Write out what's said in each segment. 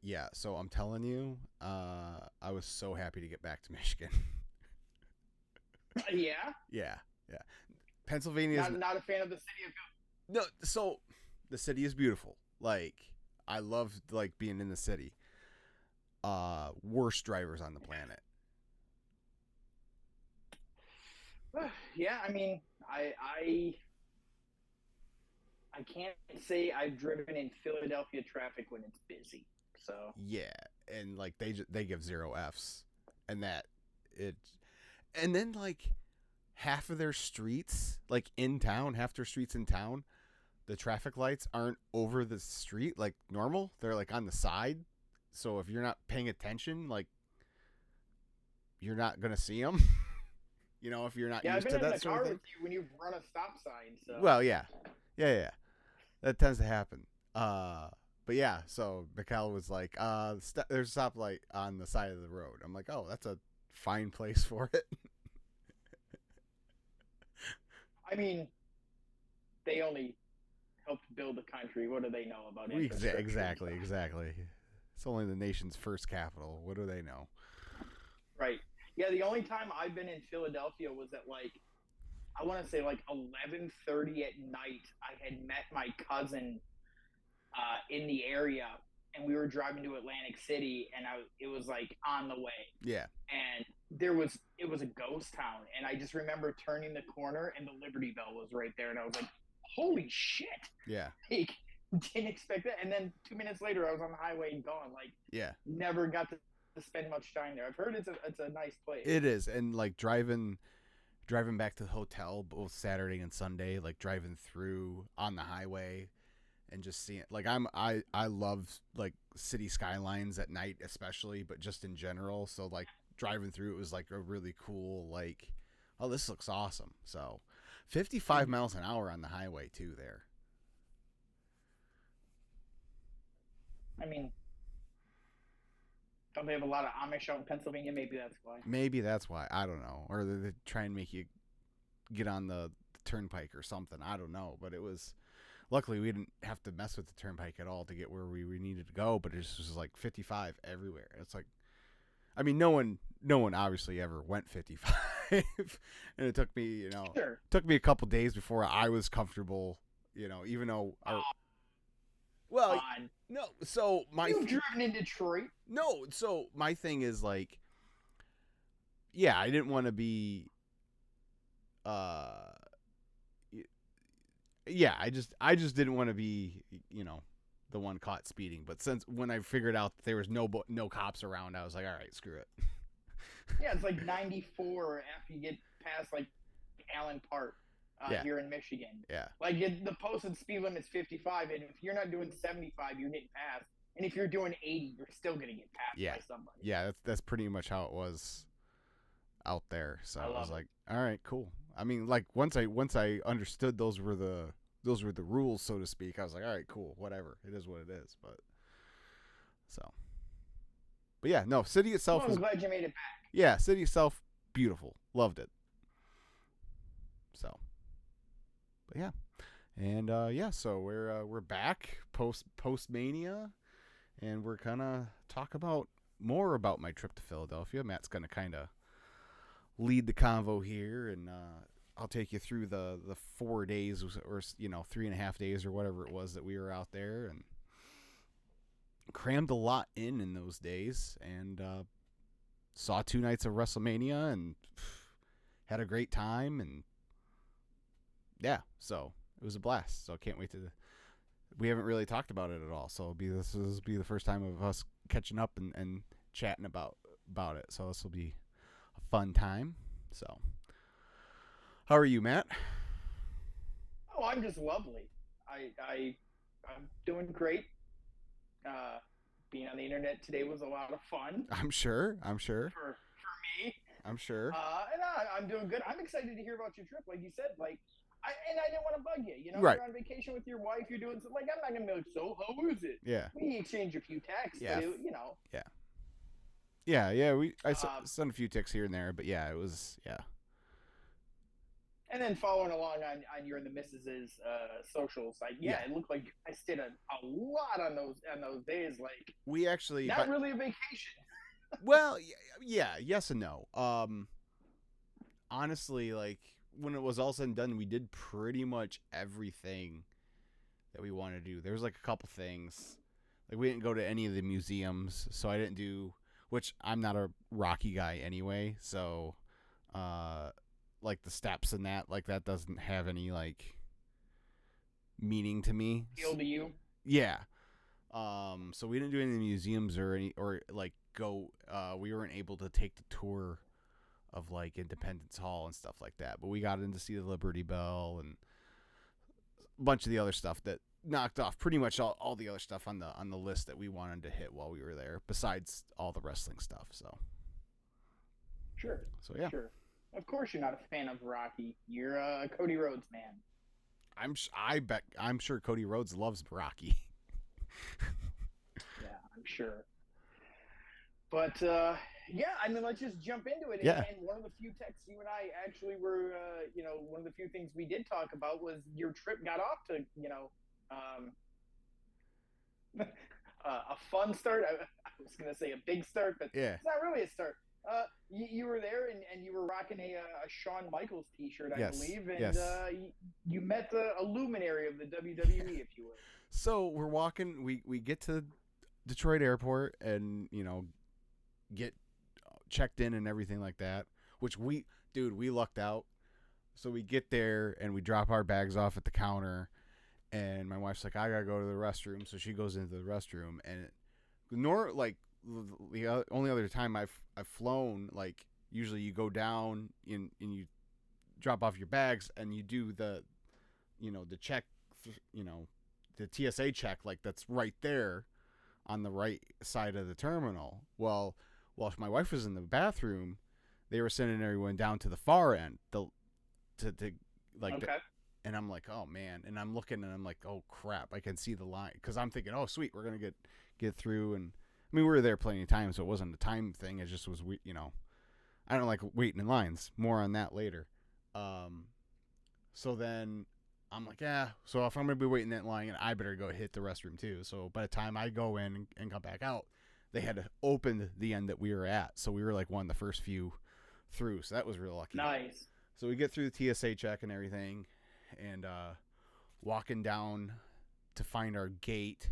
Yeah. So I'm telling you, I was so happy to get back to Michigan. Yeah, Yeah, yeah. Pennsylvania is not a fan of the city of. no. So the city is beautiful. Like I love like being in the city. Worst drivers on the planet. Yeah, I mean, I can't say I've driven in Philadelphia traffic when it's busy. So Yeah, and like they give zero Fs, and that it, and then like half of their streets, like in town, half their streets in town, the traffic lights aren't over the street like normal. They're like on the side. So if you're not paying attention, like you're not gonna see them. If you're not yeah, I've used been to in that the sort of car thing. with you when you've run a stop sign. So Well, yeah, yeah, yeah. That tends to happen. But yeah, so Mikhail was like, there's a stoplight on the side of the road. I'm like, oh, that's a fine place for it. I mean, they only helped build the country. What do they know about infrastructure and Exactly, stuff? exactly. It's only the nation's first capital. What do they know? Right. Yeah, the only time I've been in Philadelphia was at like I want to say like 11:30 at night. I had met my cousin in the area, and we were driving to Atlantic City, and it was like on the way, Yeah, and it was a ghost town, and I just remember turning the corner, and the Liberty Bell was right there, and I was like, holy shit, yeah, like didn't expect that, and then 2 minutes later, I was on the highway and gone, like yeah. never got to spend much time there. I've heard it's a nice place. It is, and like driving back to the hotel both Saturday and Sunday, like driving through on the highway and just seeing like I love like city skylines at night especially, but just in general. So like driving through it was like a really cool like, oh, this looks awesome. So 55 Mm-hmm. miles an hour on the highway too there. I mean, don't they have a lot of Amish out in Pennsylvania? Maybe that's why. Maybe that's why, I don't know, or they try and make you get on the turnpike or something. I don't know, but it was luckily we didn't have to mess with the turnpike at all to get where we needed to go. But it just was like 55 everywhere. It's like, I mean, no one obviously ever went 55, and it took me, Sure. took me a couple days before I was comfortable. Even though well, On. no, so You've driven in Detroit. no, so my thing is like, yeah, I didn't want to be, uh, yeah, I just didn't want to be, the one caught speeding. But since when I figured out that there was no cops around, I was like, all right, screw it. Yeah, it's like 94 after you get past like Allen Park Yeah, here in Michigan. yeah, Like the posted speed limit's 55, and if you're not doing 75, you're getting passed. And if you're doing 80, you're still gonna get passed yeah, by somebody. yeah. That's pretty much how it was out there. So I I was love it. like, all right, cool. I mean, like once I understood those were the rules, so to speak, I was like, all right, cool, whatever. It is what it is. So, but yeah, no, city Well, itself I'm was, glad you made it back. yeah, city itself beautiful, loved it. So, but yeah, and yeah, so we're back post mania, and we're gonna talk about more about my trip to Philadelphia. Matt's gonna kind of lead the convo here, and I'll take you through the 4 days or 3.5 days or whatever it was that we were out there, and crammed a lot in those days, and saw 2 nights of WrestleMania, and had a great time, and yeah, so it was a blast. So I can't wait to. We haven't really talked about it at all, so this will be the first time of us catching up and chatting about it. So this will be a fun time. So, how are you, Matt? Oh, I'm just lovely. I'm doing great. Uh, Being on the internet today was a lot of fun I'm sure. I'm sure. for me. I'm sure. And I'm doing good. I'm excited to hear about your trip. Like you said, I didn't want to bug you. You know, Right. you're on vacation with your wife. You're doing something. Like I'm not gonna be like, so how is it? Yeah. We exchange a few texts, Yeah. but you know. Yeah. Yeah. Yeah. I Um, sent a few ticks here and there, but yeah, it was yeah. And then following along on your and the missus's socials, like Yeah, it looked like you guys did a lot on those days. Like we actually, not but really a vacation. well, yeah, yes and no. Honestly, like when it was all said and done, we did pretty much everything that we wanted to do. There was like a couple things. Like we didn't go to any of the museums, so I didn't do, which I'm not a Rocky guy anyway, so like the steps and that, like that doesn't have any like meaning to me. Appeal to you? Yeah. So we didn't do any of the museums or any or like go we weren't able to take the tour of like Independence Hall and stuff like that. But we got in to see the Liberty Bell and a bunch of the other stuff that knocked off pretty much all the other stuff on the list that we wanted to hit while we were there, besides all the wrestling stuff. Sure. So yeah. Sure. Of course, you're not a fan of Rocky. You're a Cody Rhodes man. I'm sure Cody Rhodes loves Rocky. Yeah, I'm sure. But yeah, I mean, let's just jump into it. Yeah. And one of the few texts you and I actually were, one of the few things we did talk about was your trip got off to, a fun start. I was going to say a big start, but Yeah. it's not really a start. You were there and you were rocking a Shawn Michaels T-shirt, I believe, and you met a luminary of the WWE, if you will. So we're walking. We get to Detroit Airport and get checked in and everything like that. Which we lucked out. So we get there and we drop our bags off at the counter, and my wife's like, I gotta go to the restroom, so she goes into the restroom, and the only other time I've flown, like usually you go down and you drop off your bags and you do the check, the TSA check, like that's right there on the right side of the terminal. Well, while my wife was in the bathroom, they were sending everyone down to the far end, and I'm like, oh man, and I'm looking and I'm like, oh crap, I can see the line, because I'm thinking, oh sweet, we're gonna get through. And I mean, we were there plenty of time, so it wasn't a time thing. It just was, I don't like waiting in lines. More on that later. So then I'm like, yeah. So if I'm gonna be waiting that line, I better go hit the restroom too. So by the time I go in and come back out, they had opened the end that we were at. So we were like one of the first few through. So that was real lucky. Nice. So we get through the TSA check and everything, and walking down to find our gate,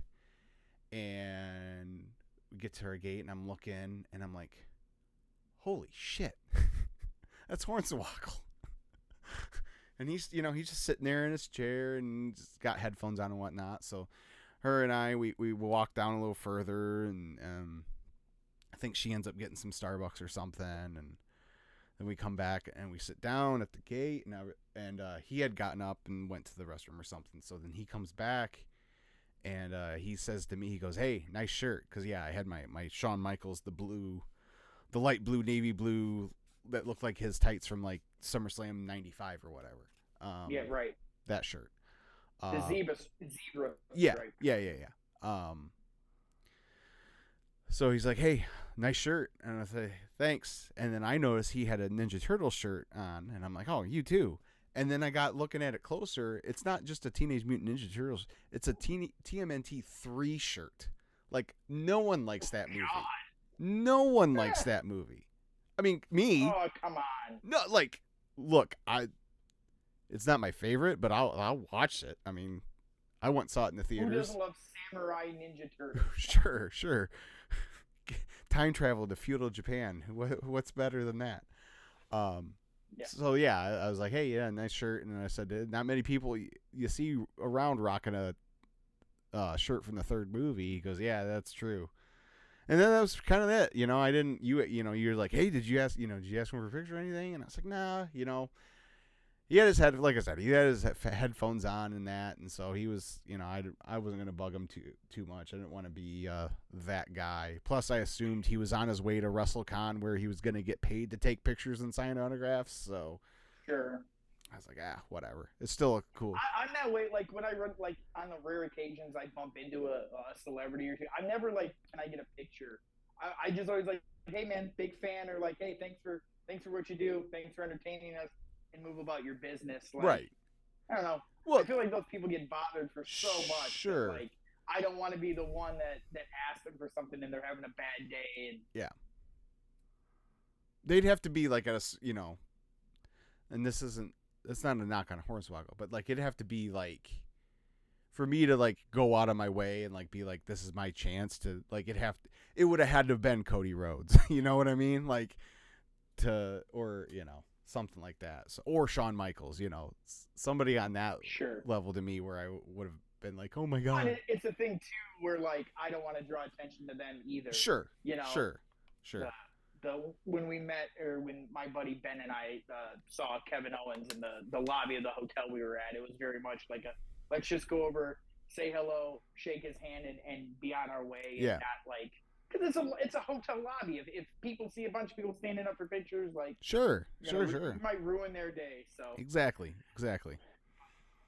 and we get to our gate, and I'm looking, and I'm like, holy shit, that's Hornswoggle. And he's just sitting there in his chair and just got headphones on and whatnot. So her and I, we walk down a little further, and I think she ends up getting some Starbucks or something, and then we come back and we sit down at the gate, and he had gotten up and went to the restroom or something. So then he comes back, and he says to me, he goes, hey, nice shirt. Because, yeah, I had my Shawn Michaels, the light blue, navy blue, that looked like his tights from, like, SummerSlam 95 or whatever. Yeah, right. That shirt. The zebra. Yeah, right. yeah. So he's like, hey, nice shirt. And I say, thanks. And then I noticed he had a Ninja Turtle shirt on, and I'm like, oh, you too. And then I got looking at it closer. It's not just a Teenage Mutant Ninja Turtles. It's a TMNT 3 shirt. Like, no one likes that movie. God. No one likes that movie. I mean, me. Oh, come on. No, like, look, it's not my favorite, but I'll watch it. I mean, I once saw it in the theaters. Who doesn't love Samurai Ninja Turtles? Sure. Time travel to feudal Japan. What's better than that? Yeah. So yeah, I was like, hey, yeah, nice shirt. And I said, not many people you see around rocking a shirt from the third movie. He goes, yeah, that's true. And then that was kind of it. I didn't, you're like, hey, did you ask him for a picture or anything? And I was like, nah, he had his like I said, he had his headphones on and that. And so he was, I wasn't going to bug him too much. I didn't want to be that guy. Plus I assumed he was on his way to WrestleCon, where he was going to get paid to take pictures and sign autographs. So sure. I was like, whatever. It's still cool. I'm that way. Like when I run, like on the rare occasions I bump into a celebrity or two, I'm never like, can I get a picture? I just always like, hey man, big fan, or like, hey, thanks for what you do, thanks for entertaining us. and move about your business. Like, Right. I don't know. Well, I feel like those people get bothered for so much. Sure. That, like, I don't want to be the one that asks them for something and they're having a bad day. And yeah. They'd have to be like at a, and it's not a knock on Hornswoggle, but like it'd have to be like, for me to like go out of my way and like be like, this is my chance to like, it would have had to have been Cody Rhodes. You know what I mean? Like or something like that. So, or Shawn Michaels, somebody on that level to me where I would have been like, oh my God. And it's a thing too, where like, I don't want to draw attention to them either. Sure. Sure. When we met, or when my buddy Ben and I saw Kevin Owens in the lobby of the hotel we were at, it was very much like let's just go over, say hello, shake his hand, and be on our way. And not like, because it's a hotel lobby. If people see a bunch of people standing up for pictures, like, sure, it might ruin their day. So exactly.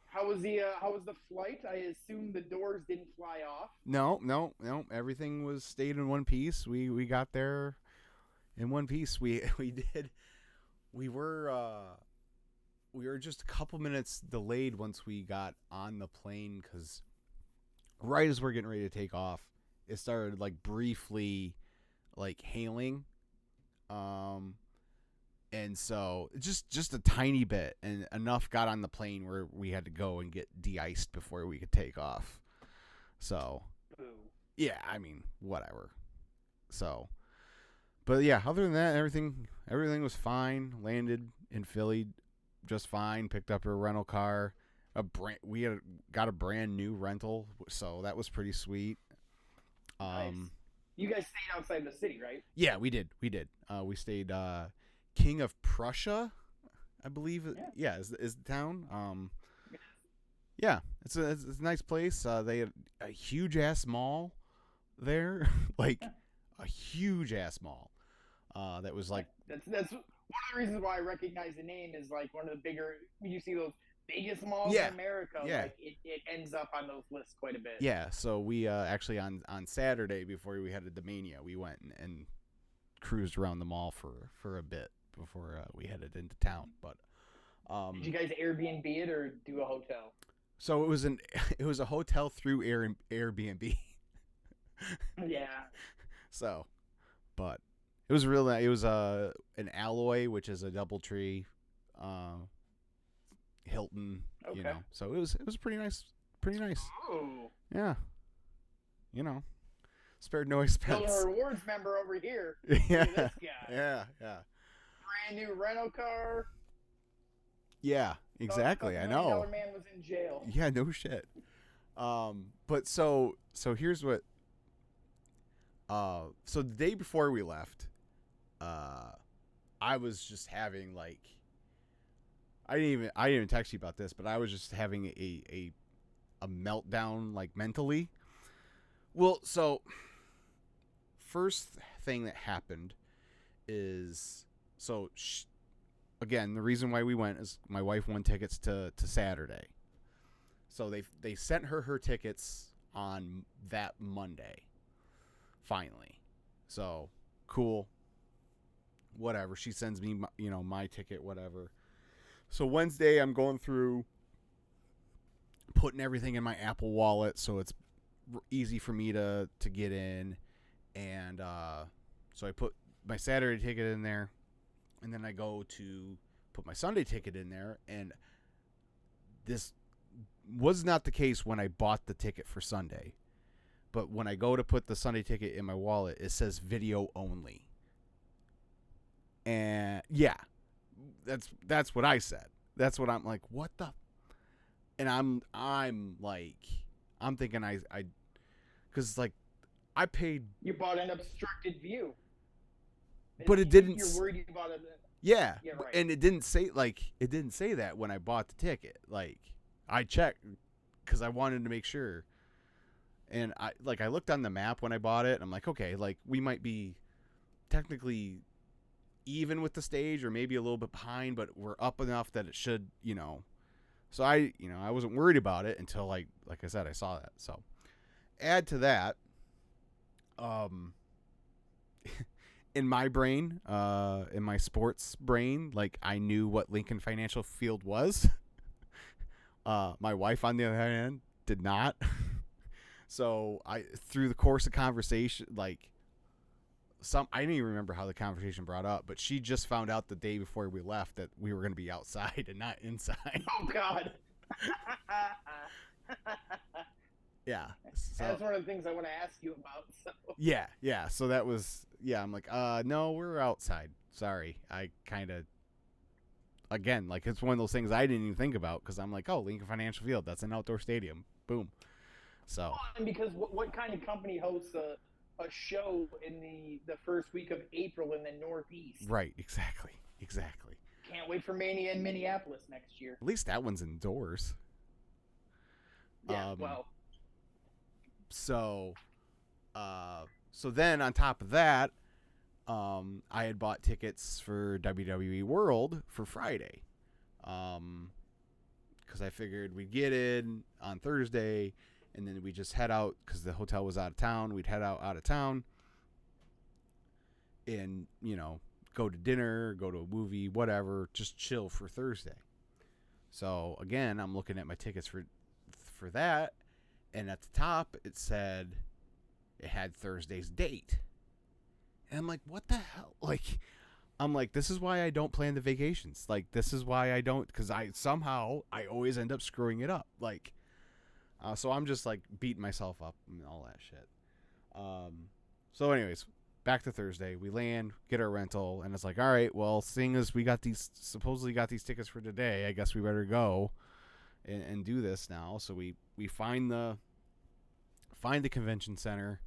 How was the flight? I assume the doors didn't fly off. No. Everything stayed in one piece. We got there in one piece. We did. We were just a couple minutes delayed once we got on the plane, because right as we're getting ready to take off, it started like briefly like hailing. And so just a tiny bit, and enough got on the plane where we had to go and get de-iced before we could take off. So, yeah, I mean, whatever. So, but yeah, other than that, everything was fine. Landed in Philly just fine. Picked up a rental car. We got a brand new rental, so that was pretty sweet. Nice. You guys stayed outside the city, right? Yeah, we did. We stayed King of Prussia, I believe. Yeah, is the town. Yeah, it's a nice place. They had a huge ass mall there, like a huge ass mall. That was like that's one of the reasons why I recognize the name, is like one of the bigger. You see those biggest malls in America. Yeah. Like it ends up on those lists quite a bit. Yeah. So we actually on Saturday before we headed to Mania, we went and cruised around the mall for a bit before we headed into town. But did you guys Airbnb it or do a hotel? So it was a hotel through Airbnb. Yeah. So, but it was real. It was an Alloy, which is a DoubleTree, Hilton. Okay. So it was pretty nice. Ooh. Yeah. Spared no expense. Hilton Rewards member over here. Yeah. Look at this guy. Yeah. Brand new rental car. Yeah, exactly. I know. $1 man was in jail. Yeah, no shit. But so here's what. So the day before we left, I was just having like. I didn't even text you about this, but I was just having a meltdown, like, mentally. Well, so first thing that happened is, so again, the reason why we went is my wife won tickets to Saturday. So they sent her tickets on that Monday. Finally. So, cool. Whatever. She sends me my ticket, whatever. So Wednesday I'm going through putting everything in my Apple Wallet so it's easy for me to get in, and so I put my Saturday ticket in there, and then I go to put my Sunday ticket in there, and this was not the case when I bought the ticket for Sunday, but when I go to put the Sunday ticket in my wallet, it says video only. And yeah, that's what I said. That's what I'm like, what the? And I'm like, I'm thinking I because like I paid. You bought an obstructed view. But it didn't. You're worried about it. Yeah, right. And it didn't say that when I bought the ticket. Like, I checked because I wanted to make sure. And I looked on the map when I bought it. And I'm like, okay, like we might be technically even with the stage, or maybe a little bit behind, but we're up enough that it should, So I wasn't worried about it until like I said, I saw that. So add to that, in my brain, in my sports brain, like I knew what Lincoln Financial Field was. My wife, on the other hand, did not. So through the course of conversation, like I didn't even remember how the conversation brought up, but she just found out the day before we left that we were going to be outside and not inside. Oh God. Yeah. So, that's one of the things I want to ask you about. So. Yeah. So that was, I'm like, no, we're outside. Sorry. I kind of, again, like it's one of those things I didn't even think about because I'm like, oh, Lincoln Financial Field, that's an outdoor stadium. Boom. So. And because what kind of company hosts a show in the first week of April in the Northeast? Right. Exactly. Can't wait for Mania in Minneapolis next year. At least that one's indoors. Yeah, well. So then on top of that, I had bought tickets for WWE World for Friday. Because I figured we'd get in on Thursday, and then we just head out because the hotel was out of town. We'd head out of town and, go to dinner, go to a movie, whatever, just chill for Thursday. So, again, I'm looking at my tickets for that, and at the top it said it had Thursday's date. And I'm like, what the hell? Like, I'm like, this is why I don't plan the vacations. Like, this is why I don't, because I always end up screwing it up. Like, so I'm just like beating myself up and all that shit. So anyways, back to Thursday. We land, get our rental, and it's like, all right, well, seeing as we supposedly got these tickets for today, I guess we better go and do this now. So we find the convention center,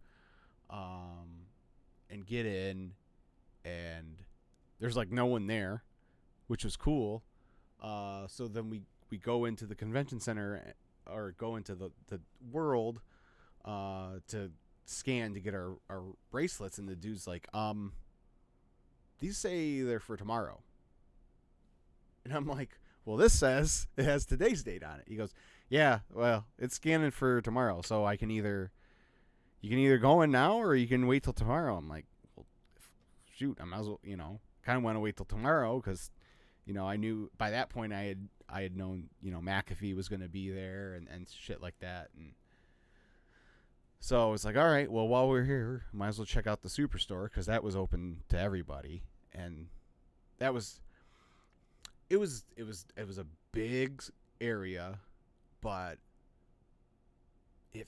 and get in, and there's like no one there, which was cool. So then we go into the convention center, or go into the world, to scan to get our bracelets, and the dude's like, these say they're for tomorrow. And I'm like, well, this says it has today's date on it. He goes, yeah, well, it's scanning for tomorrow, so you can either go in now or you can wait till tomorrow. I'm like, well, shoot, I might as well, kind of want to wait till tomorrow because, I knew by that point I had known, McAfee was going to be there and shit like that. And so it's like, all right, well, while we're here, might as well check out the Superstore because that was open to everybody. And it was a big area, but it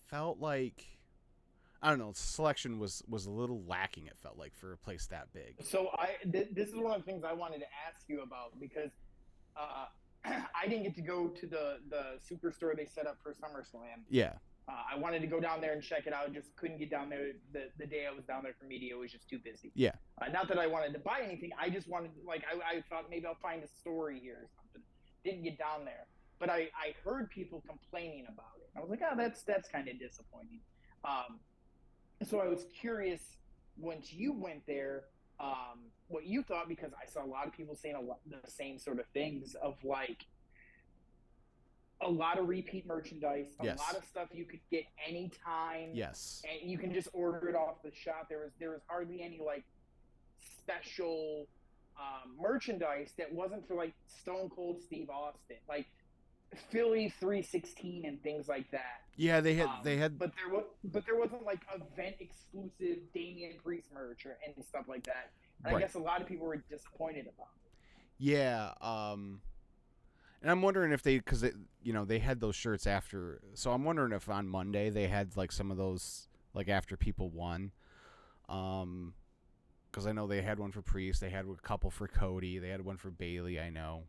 felt like, I don't know, selection was a little lacking, it felt like, for a place that big. So this is one of the things I wanted to ask you about because I didn't get to go to the Superstore they set up for SummerSlam. Yeah. I wanted to go down there and check it out. Just couldn't get down there the day I was down there for media. It was just too busy. Yeah. Not that I wanted to buy anything. I just wanted, I thought maybe I'll find a story here or something. Didn't get down there. But I heard people complaining about it. I was like, oh, that's kind of disappointing. So I was curious, once you went there, what you thought, because I saw a lot of people saying the same sort of things of like, a lot of repeat merchandise, a lot of stuff you could get anytime. Yes. And you can just order it off the shop. There was hardly any like special merchandise that wasn't for like Stone Cold Steve Austin, like Philly 316 and things like that. Yeah, they had but there wasn't like event exclusive Damian Priest merch and stuff like that. And right. I guess a lot of people were disappointed about it. Yeah, and I'm wondering if because they had those shirts after. So I'm wondering if on Monday they had like some of those like after people won. Because I know they had one for Priest, they had a couple for Cody, they had one for Bailey, I know.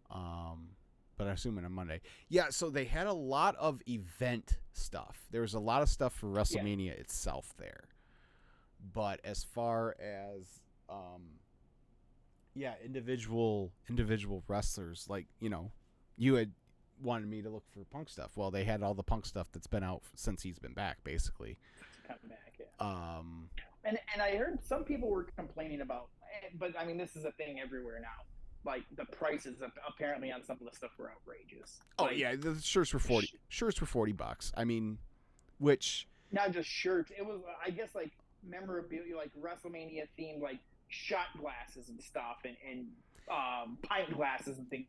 But I assume on Monday. Yeah, so they had a lot of event stuff. There was a lot of stuff for WrestleMania itself there. But as far as individual wrestlers, like, you had wanted me to look for Punk stuff. Well, they had all the Punk stuff that's been out since he's been back, basically. Come back, yeah. And I heard some people were complaining about, but I mean, this is a thing everywhere now. Like the prices apparently on some of the stuff were outrageous. Oh like, yeah, the shirts were $40. Shirts were $40. I mean, which not just shirts. It was, I guess, like memorabilia, like WrestleMania themed, like shot glasses and stuff, and pint glasses and things.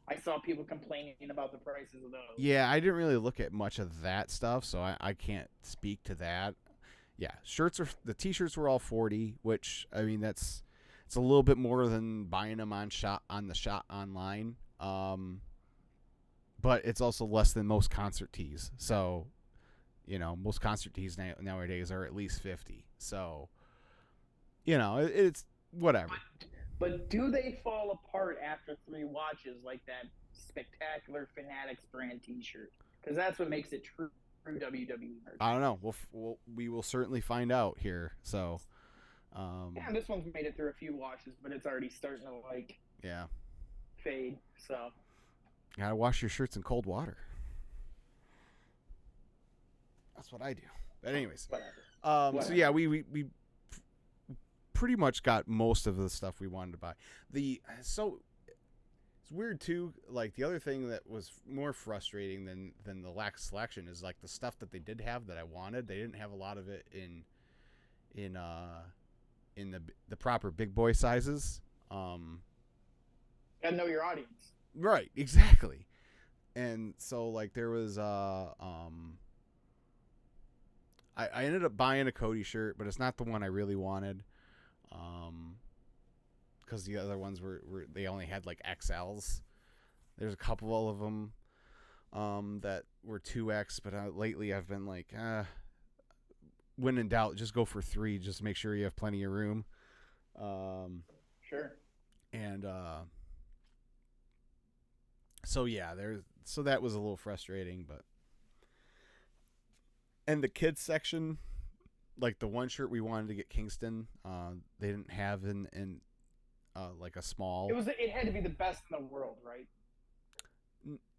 I saw people complaining about the prices of those. Yeah, I didn't really look at much of that stuff, so I can't speak to that. Yeah, the t-shirts were all 40, which I mean it's a little bit more than buying them on the shot online. But it's also less than most concert tees. So, most concert tees nowadays are at least 50. So, it's whatever. But do they fall apart after 3 watches like that spectacular Fanatics brand T-shirt? Because that's what makes it true WWE merch. I don't know. We will certainly find out here. So, yeah, this one's made it through a few washes, but it's already starting to yeah, fade. So gotta wash your shirts in cold water. That's what I do. But anyways, whatever. So yeah, we pretty much got most of the stuff we wanted to buy. So it's weird too. Like the other thing that was more frustrating than the lack of selection is like the stuff that they did have that I wanted. They didn't have a lot of it in the proper big boy sizes. Gotta know your audience. Right, exactly. And so like there was I ended up buying a Cody shirt, but it's not the one I really wanted. Because the other ones were they only had like XLs. There's a couple of them that were 2X, but lately I've been like, when in doubt, just go for 3. Just make sure you have plenty of room. Sure. And so yeah, so that was a little frustrating, but. And the kids section, like the one shirt we wanted to get Kingston, they didn't have in like a small. It had to be the best in the world, right?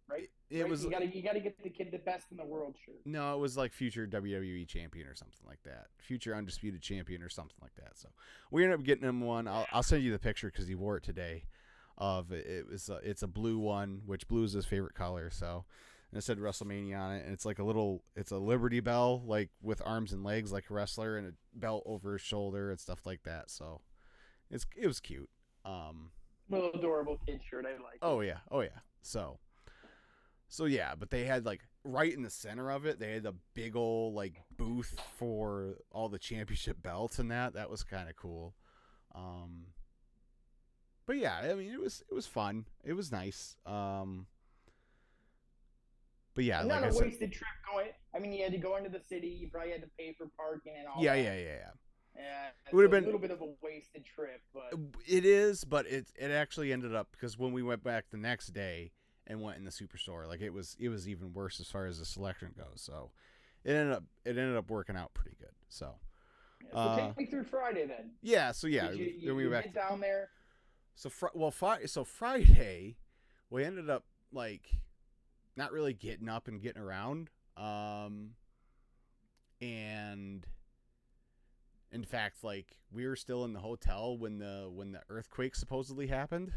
Right. It was. You gotta get the kid the best in the world shirt. No, it was like future WWE champion or something like that, future undisputed champion or something like that. So we ended up getting him one. I'll send you the picture because he wore it today. It's a blue one, which blue is his favorite color. So. And it said WrestleMania on it, and it's like it's a Liberty Bell, like with arms and legs like a wrestler, and a belt over his shoulder and stuff like that. So it was cute. Little adorable kid shirt, I like. Oh yeah. So yeah, but they had like right in the center of it, they had a big old like booth for all the championship belts and that was kind of cool. But yeah, I mean it was fun. It was nice. But yeah, and like not I a said, wasted trip going. I mean, you had to go into the city. You probably had to pay for parking and all. Yeah. Yeah, It would have been been a little bit of a wasted trip, but it is. But it actually ended up because when we went back the next day and went in the superstore, like it was even worse as far as the selection goes. So it ended up working out pretty good. So take me through Friday then. Yeah. So yeah, then we went down there. So Friday, we ended up like. Not really getting up and getting around. And in fact, like we were still in the hotel when the earthquake supposedly happened.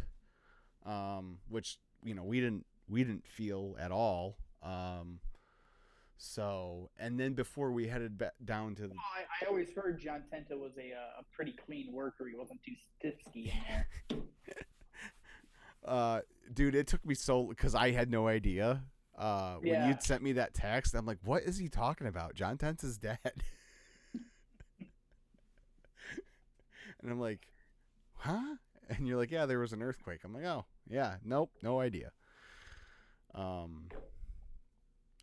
Which, we didn't feel at all. So, and then before we headed back down to I always heard John Tenta was a pretty clean worker. He wasn't too stiff-ski in there. Dude, it took me because I had no idea. When you'd sent me that text, I'm like, what is he talking about? John Tenta's dead. And I'm like, huh? And you're like, yeah, there was an earthquake. I'm like, oh, yeah, nope, no idea.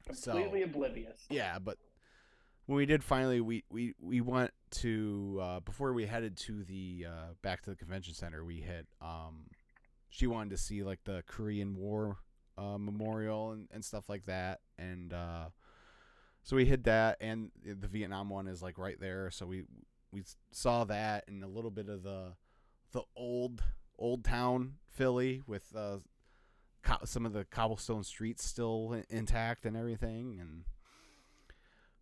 Completely oblivious. Yeah, but when we did finally, we went to before we headed to the back to the convention center. We had she wanted to see like the Korean War memorial and stuff like that, and so we hit that, and the Vietnam one is like right there. So we saw that and a little bit of the old town Philly with some of the cobblestone streets still intact and everything, and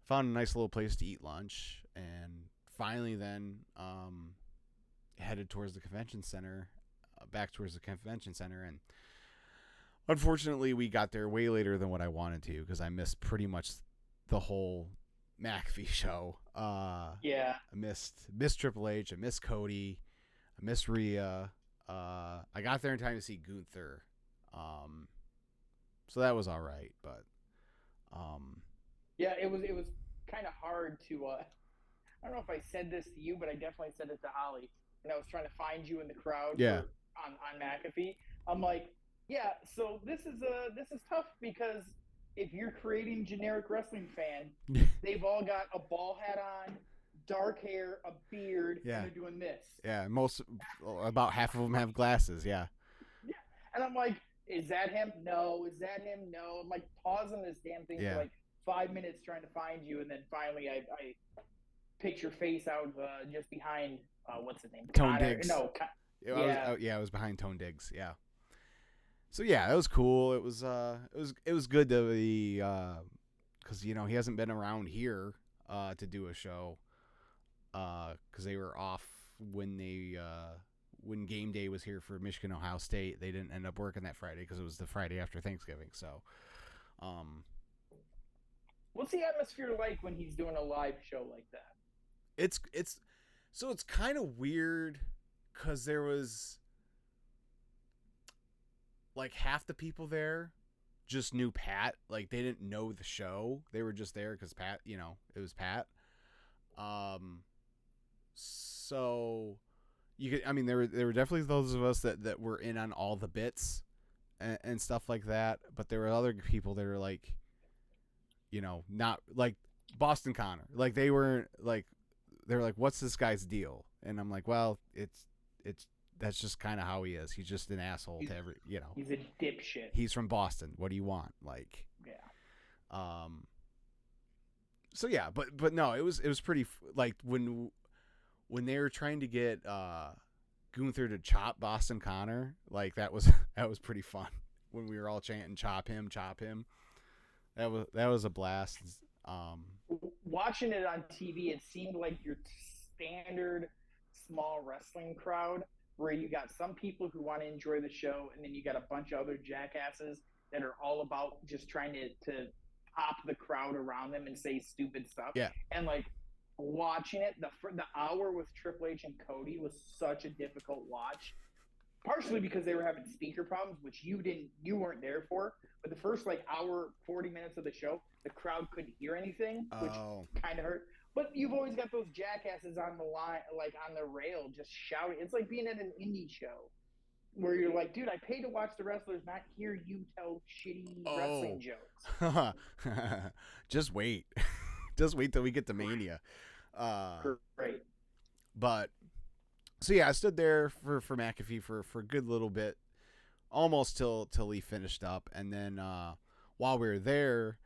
found a nice little place to eat lunch, and finally then headed towards the convention center, back towards the convention center. And unfortunately we got there way later than what I wanted to, because I missed pretty much the whole McAfee show. Yeah. I missed Triple H. I missed Cody. I missed Rhea. I got there in time to see Gunther. So that was all right, but Yeah, it was kind of hard to. I don't know if I said this to you, but I definitely said it to Holly when I was trying to find you in the crowd yeah, for on McAfee. I'm like, yeah, so this is tough because if you're creating generic wrestling fan, they've all got a ball hat on, dark hair, a beard, yeah, and they're doing this. yeah. About half of them have glasses. Yeah, Yeah, and I'm like, is that him? No. Is that him? No. I'm like pausing this damn thing for yeah. like 5 minutes trying to find you, and then finally I picked your face out just behind what's his name? Tone Connor. Diggs. No, I was behind Tone Diggs. Yeah. So yeah, it was cool. It was good to be because he hasn't been around here to do a show because they were off when when game day was here for Michigan Ohio State. They didn't end up working that Friday because it was the Friday after Thanksgiving. So, what's the atmosphere like when he's doing a live show like that? it's kind of weird because there was like half the people there just knew Pat. Like they didn't know the show. They were just there because Pat, it was Pat. So you could, there were definitely those of us that were in on all the bits and stuff like that. But there were other people that are like, not like Boston Connor. Like they were like, what's this guy's deal? And I'm like, well, it's that's just kind of how he is. He's just an asshole to every, He's a dipshit. He's from Boston. What do you want? Like, yeah. So yeah, but no, it was pretty like when they were trying to get Gunther to chop Boston Connor, like that was pretty fun when we were all chanting chop him. That was a blast. Watching it on TV, it seemed like your standard small wrestling crowd where you got some people who want to enjoy the show and then you got a bunch of other jackasses that are all about just trying to pop the crowd around them and say stupid stuff. Yeah. And like watching it, the hour with Triple H and Cody was such a difficult watch. Partially because they were having speaker problems, which you weren't there for. But the first like hour, 40 minutes of the show, the crowd couldn't hear anything, which kind of hurt. But you've always got those jackasses on the line, like on the rail, just shouting. It's like being at an indie show where you're like, dude, I paid to watch the wrestlers, not hear you tell shitty wrestling jokes. Just wait. Just wait till we get to Mania. Great. But so yeah, I stood there for McAfee for a good little bit, almost till he finished up, and then while we were there,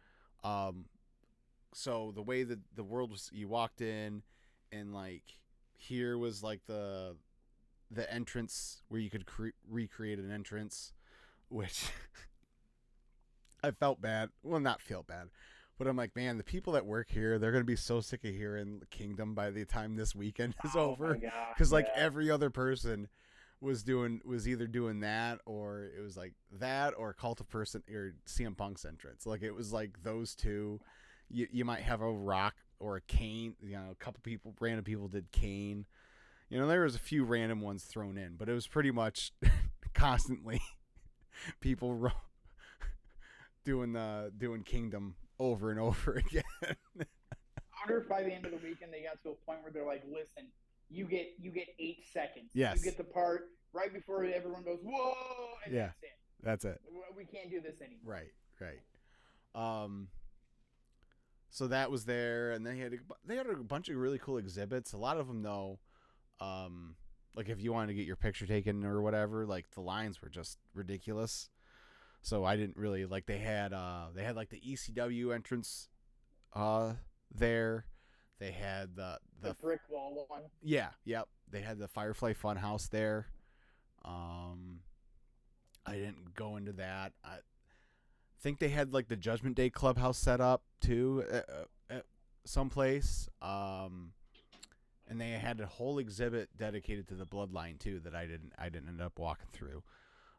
so the way that the world was, you walked in, and like here was like the entrance where you could recreate an entrance, which I felt bad. Well, not feel bad, but I'm like, man, the people that work here, they're going to be so sick of hearing Kingdom by the time this weekend is over. Because like every other person was either doing that, or it was like that, or Cult of Person or CM Punk's entrance. Like it was like those two. You might have a Rock or a Kane. A couple people, random people did Kane. There was a few random ones thrown in, but it was pretty much constantly people doing Kingdom over and over again. I wonder if by the end of the weekend they got to a point where they're like, listen, you get 8 seconds. Yes. You get the part right before everyone goes, whoa, and yeah, that's it. That's it. We can't do this anymore. Right. So that was there, and they had a bunch of really cool exhibits. A lot of them, though, like if you wanted to get your picture taken or whatever, like the lines were just ridiculous. So I didn't really like. They had like the ECW entrance, there. They had the brick wall one. Yeah, yep. They had the Firefly Funhouse there. I didn't go into that. I think they had like the Judgment Day Clubhouse set up too, at someplace. And they had a whole exhibit dedicated to the Bloodline too that I didn't end up walking through.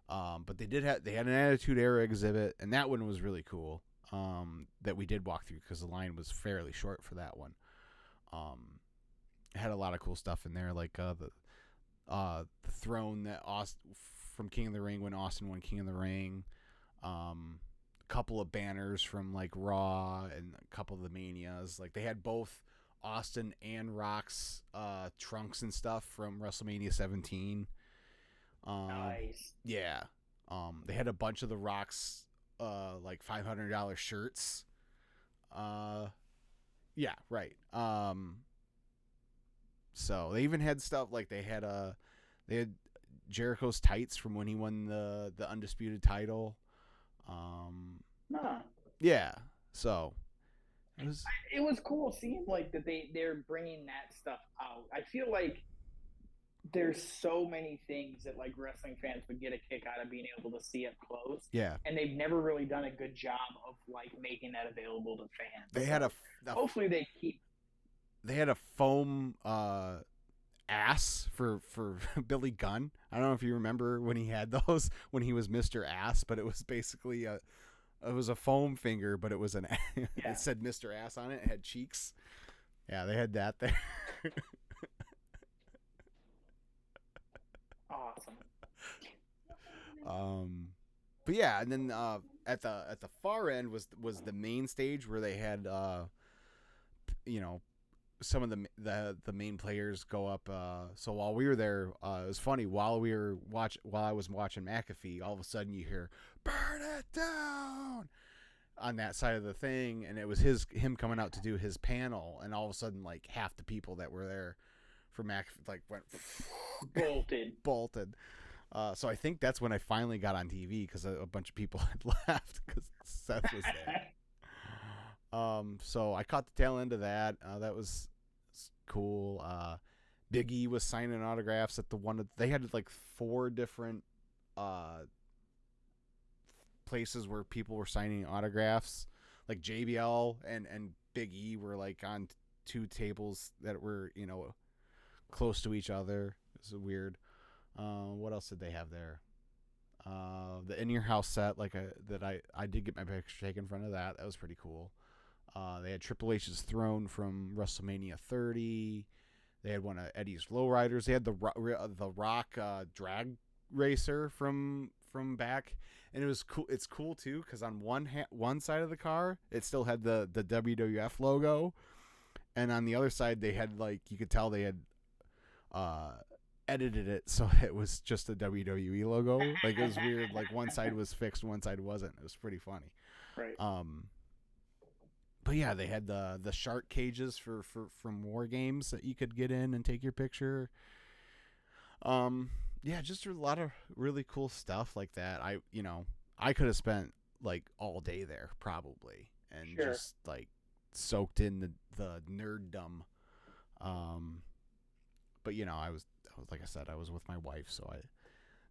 But they had an Attitude Era exhibit, and that one was really cool. that we did walk through because the line was fairly short for that one. It had a lot of cool stuff in there, like the throne that Austin from King of the Ring when Austin won King of the Ring. A couple of banners from like Raw and a couple of the Manias. Like they had both Austin and Rock's trunks and stuff from WrestleMania 17. Nice. Yeah. They had a bunch of the Rock's like $500 shirts. Yeah, right. So they even had stuff like they had Jericho's tights from when he won the undisputed title. Huh. Yeah. So it was cool seeing like that they're bringing that stuff out. I feel like there's so many things that like wrestling fans would get a kick out of being able to see up close. Yeah. And they've never really done a good job of like making that available to fans. They had hopefully they keep. They had a foam ass for Billy Gunn. I don't know if you remember when he had those when he was Mr. Ass, but it was basically it was a foam finger, but it was it said Mr. Ass on it. It had cheeks. Yeah, they had that there. Awesome. But yeah, and then at the far end was the main stage where they had some of the main players go up. So while we were there, it was funny. While I was watching McAfee, all of a sudden you hear "Burn it down" on that side of the thing, and it was him coming out to do his panel, and all of a sudden like half the people that were there for McAfee like went bolted. So I think that's when I finally got on TV because a bunch of people had left because Seth was there. So I caught the tail end of that. That was cool. Big E was signing autographs at they had like 4 different places where people were signing autographs. Like JBL and Big E were like on 2 tables that were, close to each other. It was weird. What else did they have there? The In Your House set, I did get my picture taken in front of that. That was pretty cool. They had Triple H's throne from WrestleMania 30. They had one of Eddie's lowriders. They had the Rock drag racer from back, and it was cool. It's cool too because on one side of the car it still had the WWF logo, and on the other side they had you could tell they had edited it so it was just a WWE logo. Like it was weird. Like one side was fixed, one side wasn't. It was pretty funny. Right. But yeah, they had the shark cages from War Games that you could get in and take your picture. Yeah, just a lot of really cool stuff like that. I could have spent like all day there probably and just like soaked in the nerddom. But I was like I said, I was with my wife, so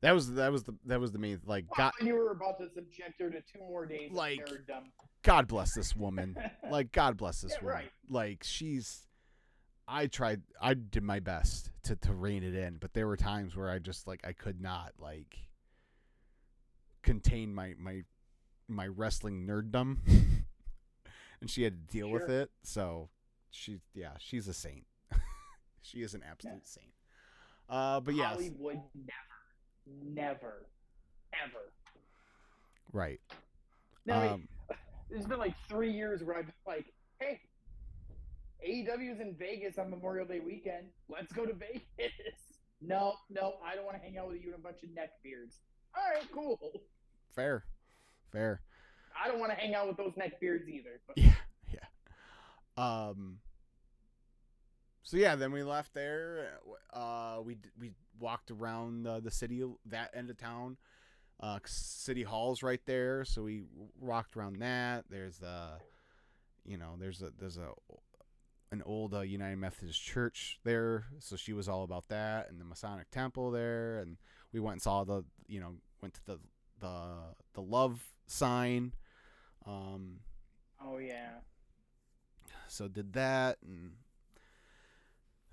that was the main you were about to subject her to 2 more days of nerddom. God bless this woman. God bless this woman. Right. Like I did my best to rein it in, but there were times where I just I could not contain my wrestling nerddom. And she had to deal with it. So she's a saint. She is an absolute saint. But yeah, Hollywood never, ever. Right. Now, there's been 3 years where I've been like, hey, AEW's in Vegas on Memorial Day weekend. Let's go to Vegas. No, I don't want to hang out with you and a bunch of neckbeards. All right, cool. Fair. I don't want to hang out with those neckbeards either. But. Yeah. So yeah, then we left there. We walked around the city, that end of town. City Hall's right there, so we walked around that. There's an old United Methodist church there, so she was all about that, and the Masonic Temple there, and we went and saw went to the love sign. Oh yeah. So did that and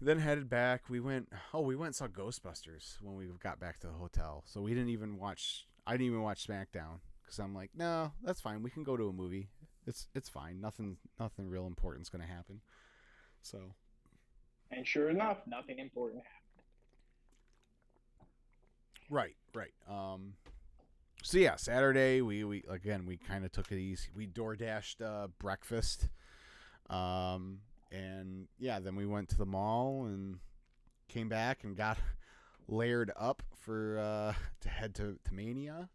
then headed back. We went and saw Ghostbusters when we got back to the hotel. So I didn't even watch SmackDown because I'm like, no, that's fine. We can go to a movie. it's fine. Nothing real important's gonna happen. So And sure enough, nothing important happened. right. So yeah, Saturday we again we kind of took it easy. We door dashed breakfast, and yeah, then we went to the mall and came back and got layered up for to head to Mania.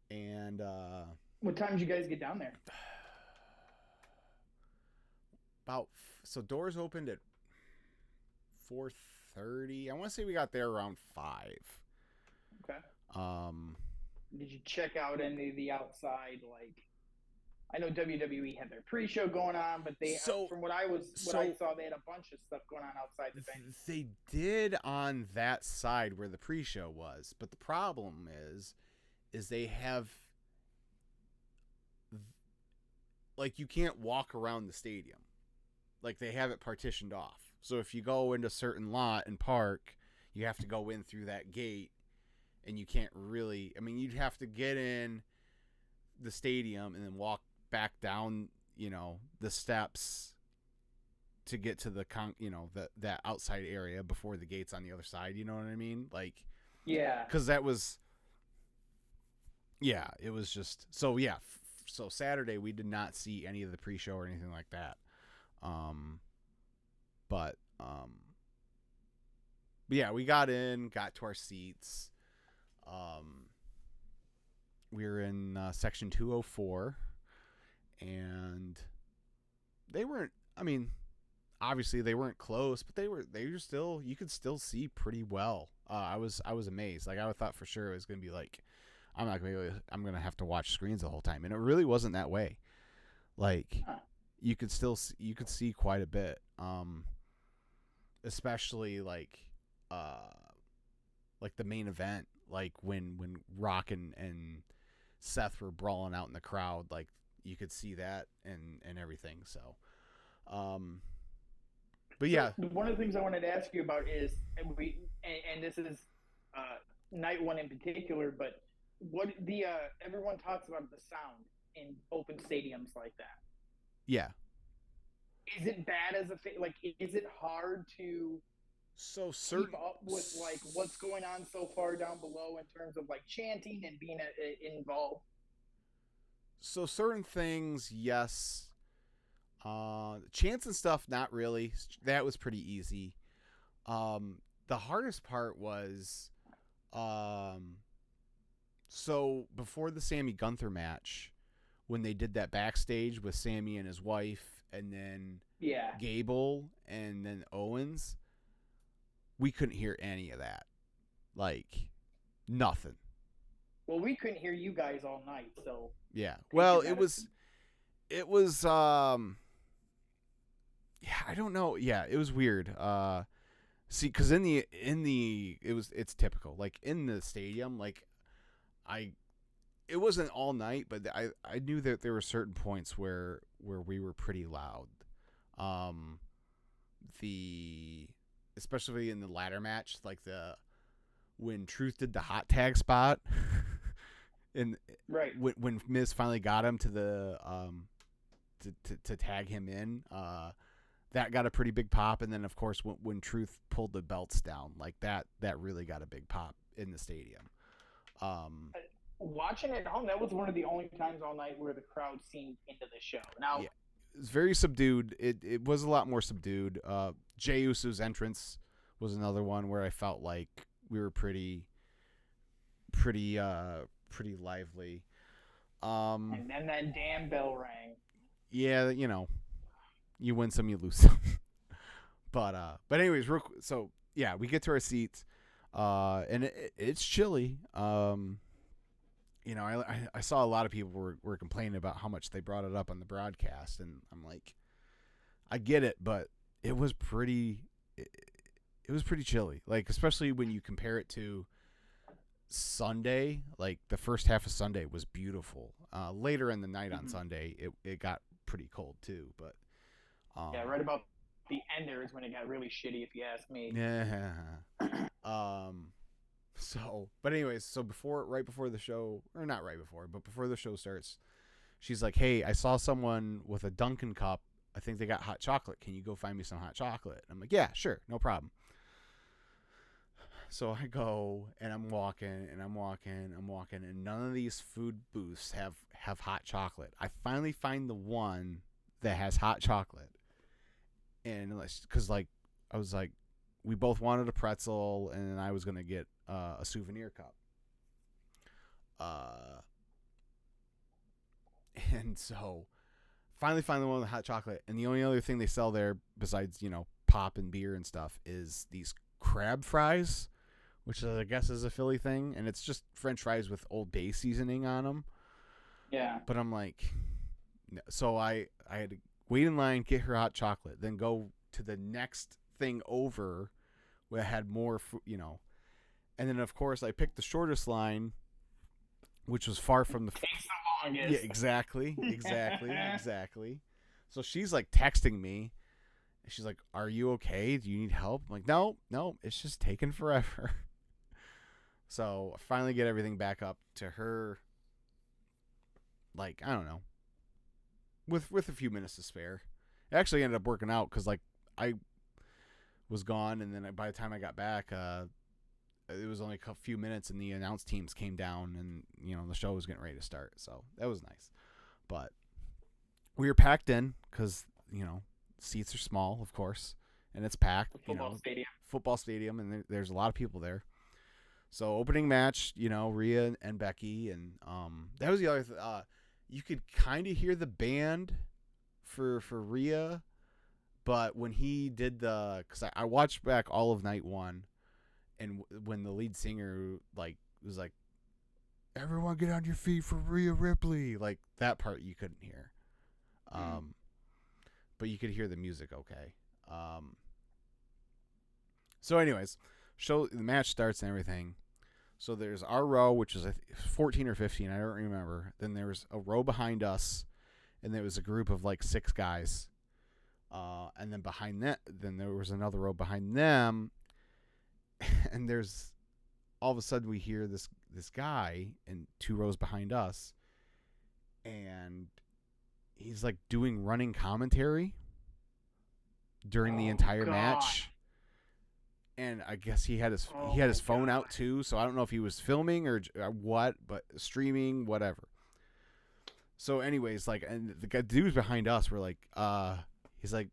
And What time did you guys get down there? about so doors opened at 4:30. I want to say we got there around 5. Okay. Um, Did you check out any of the outside? Like, I know WWE had their pre-show going on, but they, from what I saw, they had a bunch of stuff going on outside the venue. They did on that side where the pre-show was, but the problem is they have like you can't walk around the stadium. Like they have it partitioned off. So if you go into a certain lot and park, you have to go in through that gate, and you can't really. I mean, you'd have to get in the stadium and then walk back down, the steps to get to the that outside area before the gates on the other side. You know what I mean? Like, yeah, because that was, yeah, it was just so yeah. So Saturday we did not see any of the pre-show or anything like that. But yeah, we got to our seats. We were in section 204, and they weren't. I mean, obviously they weren't close, but they were still. You could still see pretty well. I was amazed. Like I thought for sure it was gonna be like, I'm gonna have to watch screens the whole time, and it really wasn't that way. Like you could see quite a bit. Especially like the main event, like when Rock and Seth were brawling out in the crowd, like you could see that and everything. So, but yeah, one of the things I wanted to ask you about is, and this is night one in particular, but what the everyone talks about the sound in open stadiums like that. Yeah. Is it bad as like? Is it hard to keep up with like what's going on so far down below in terms of like chanting and being involved? So certain things, yes. Chants and stuff, not really. That was pretty easy. The hardest part was, so before the Sammy Gunther match, when they did that backstage with Sammy and his wife, and then Gable, and then Owens, we couldn't hear any of that. Like, nothing. Well, we couldn't hear you guys all night, so. Yeah. Well, it was, yeah, I don't know. Yeah, it was weird. See, because it's typical. Like, in the stadium, like, it wasn't all night, but I knew that there were certain points where we were pretty loud. Especially in the ladder match, like when Truth did the hot tag spot, and right when Miz finally got him to the to tag him in, that got a pretty big pop, and then of course when Truth pulled the belts down, like that really got a big pop in the stadium. Watching it at home, that was one of the only times all night where the crowd seemed into the show. Now, yeah, it was very subdued. It was a lot more subdued. Jey Uso's entrance was another one where I felt like we were pretty lively. And then that damn bell rang. Yeah, you win some, you lose some. but anyways, so yeah, we get to our seats, and it's chilly. I saw a lot of people were complaining about how much they brought it up on the broadcast, and I'm like, I get it, but it was pretty chilly. Like, especially when you compare it to Sunday, like the first half of Sunday was beautiful. Later in the night on Sunday, it got pretty cold too, but yeah, right about the end there is when it got really shitty, if you ask me. Yeah. So, but anyways, so right before the show, or not right before, but before the show starts, she's like, hey, I saw someone with a Dunkin' cup. I think they got hot chocolate. Can you go find me some hot chocolate? I'm like, yeah, sure, no problem. So I go and I'm walking and none of these food booths have hot chocolate. I finally find the one that has hot chocolate, and because like I was like, we both wanted a pretzel, and I was gonna get a souvenir cup. Uh, and so finally find the one with the hot chocolate, and the only other thing they sell there besides pop and beer and stuff is these crab fries, which I guess is a Philly thing, and it's just French fries with Old Bay seasoning on them. Yeah. But I'm like, no. So I had to wait in line, get her hot chocolate, then go to the next thing over where I had more, and then of course I picked the shortest line, which was far from the. Takes the longest. Yeah, exactly. So she's like texting me. She's like, "Are you okay? Do you need help?" I'm like, "No, it's just taking forever." So I finally get everything back up to her. Like, I don't know, with a few minutes to spare. It actually ended up working out because like I was gone, and then by the time I got back, it was only a few minutes, and the announce teams came down, and the show was getting ready to start. So that was nice. But we were packed in because seats are small, of course, and it's packed. Football stadium, and there's a lot of people there. So opening match, Rhea and Becky, and that was the other. You could kind of hear the band for Rhea, but when he did because I watched back all of night one, and when the lead singer was like, "Everyone get on your feet for Rhea Ripley," like that part you couldn't hear, but you could hear the music okay. So anyways, the match starts and everything. So there's our row, which is 14 or 15, I don't remember. Then there was a row behind us, and there was a group of like 6 guys. And then behind that, then there was another row behind them, and there's all of a sudden we hear this guy in 2 rows behind us, and he's like doing running commentary during the entire match. And I guess he had his phone out too, so I don't know if he was filming or what, but streaming, whatever. So anyways, like, and the dudes behind us were like, he's like,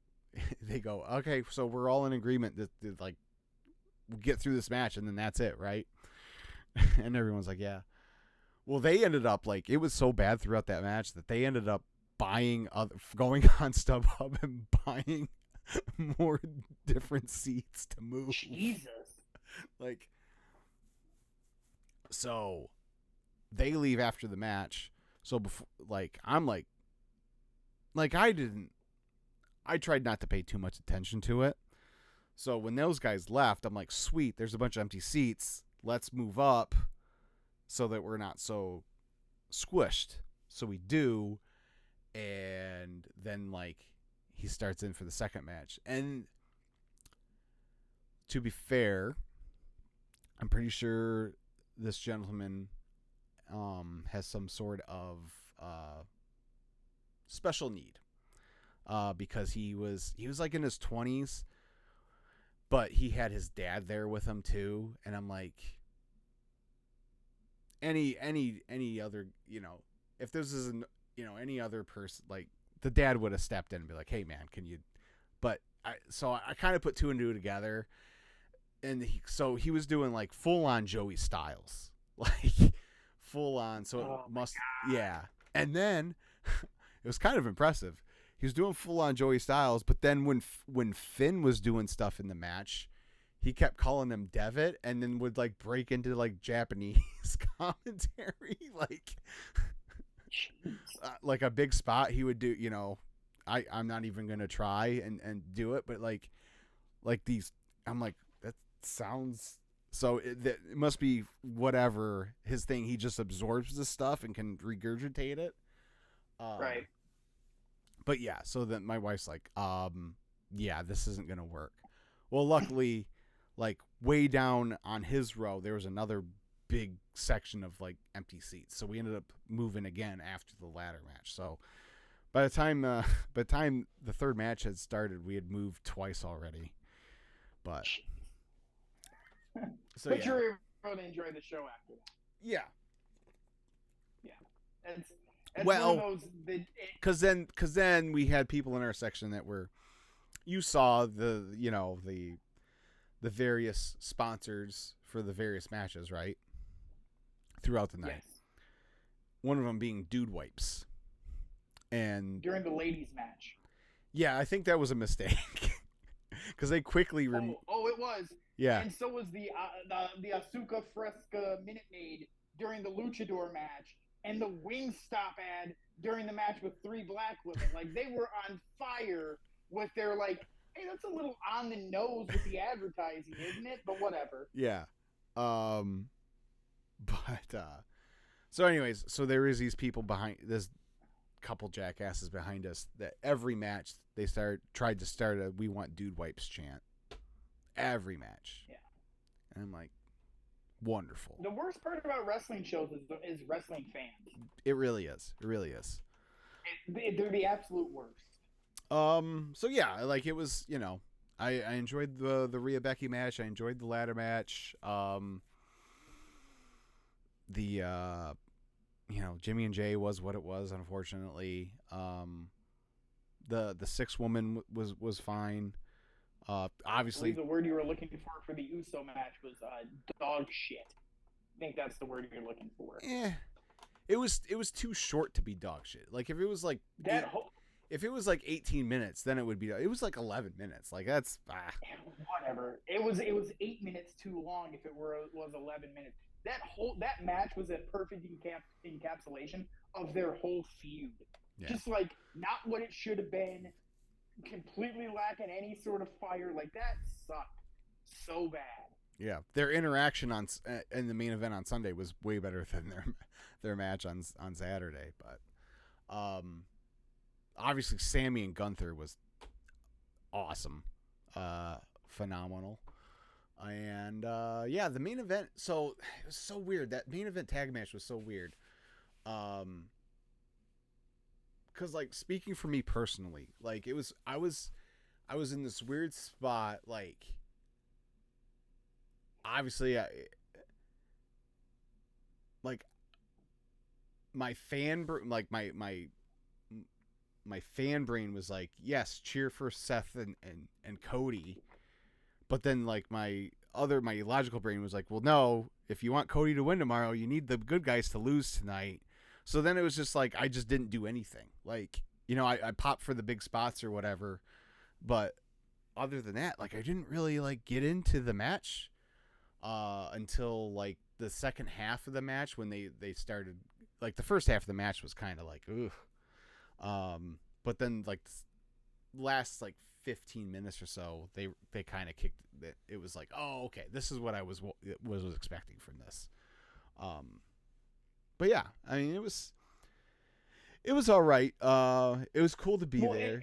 they go, okay, so we're all in agreement that like we'll get through this match and then that's it, right? And everyone's like, yeah. Well, they ended up like, it was so bad throughout that match that they ended up going on StubHub and buying more different seats to move. Jesus. Like, so they leave after the match. So before, like, I'm like I tried not to pay too much attention to it. So when those guys left, I'm like, sweet, there's a bunch of empty seats. Let's move up so that we're not so squished. So we do, and then like he starts in for the second match. And to be fair, I'm pretty sure this gentleman has some sort of special need, because he was like in his 20s, but he had his dad there with him too. And I'm like, any other, if this is any other person, like the dad would have stepped in and be like, hey man, can you? But I kind of put 2 and 2 together, and he was doing like full on Joey Styles, like full on. So yeah. And then it was kind of impressive. He was doing full on Joey Styles, but then when Finn was doing stuff in the match, he kept calling him Devitt, and then would like break into like Japanese commentary, like a big spot he would do. I'm not even gonna try and do it, but like these, I'm like, that sounds. So it must be whatever his thing. He just absorbs the stuff and can regurgitate it. Right. But yeah, so then my wife's like, yeah, this isn't going to work. Well, luckily, like way down on his row, there was another big section of like empty seats. So we ended up moving again after the ladder match. So by the time the third match had started, we had moved twice already. But so but yeah. you're able to enjoy the show after that. Yeah. Yeah, that's one of those. Because then we had people in our section that were, you saw the various sponsors for the various matches, right? Throughout the night. Yes. One of them being Dude Wipes. And during the ladies match. Yeah, I think that was a mistake. Because they quickly it was. Yeah. And so was the Asuka Fresca Minute Maid during the Luchador match, and the Wingstop ad during the match with 3 black women. Like, they were on fire with their, like, hey, that's a little on the nose with the advertising, isn't it? But whatever. Yeah. So anyways, so there is these people behind, this couple jackasses behind us that every match they tried to start a "We want Dude Wipes" chant. Every match. Yeah. And I'm like, wonderful. The worst part about wrestling shows is wrestling fans. It really is. It really is. They're the absolute worst. So yeah, like it was, I enjoyed the Rhea Becky match. I enjoyed the ladder match. Jimmy and Jay was what it was, unfortunately. The 6-woman was fine. Obviously, the word you were looking for the Uso match was dog shit. I think that's the word you're looking for. It was too short to be dog shit. Like if it was like if it was like 18 minutes, then it would be. It was like 11 minutes. Like that's whatever. It was 8 minutes too long. If it was 11 minutes, that match was a perfect encapsulation of their whole feud. Yeah. Just like not what it should have been. Completely lacking any sort of fire. Like that sucked so bad. Yeah, their interaction in the main event on Sunday was way better than their match on Saturday. But obviously Sammy and Gunther was awesome, phenomenal, and the main event. So it was so weird. That main event tag match was so weird. Because like speaking for me personally, like I was in this weird spot. Like obviously, my fan brain was like, yes, cheer for Seth and Cody, but then like my logical brain was like, well, no, if you want Cody to win tomorrow, you need the good guys to lose tonight. So then it was just like I just didn't do anything. Like, I popped for the big spots or whatever, but other than that, like I didn't really like get into the match until like the second half of the match when they started. Like the first half of the match was kind of like ugh, but then like last like 15 minutes or so, they kind of kicked it. It was like, oh, okay, this is what I was expecting from this. But yeah, I mean, it was all right. It was cool to be there.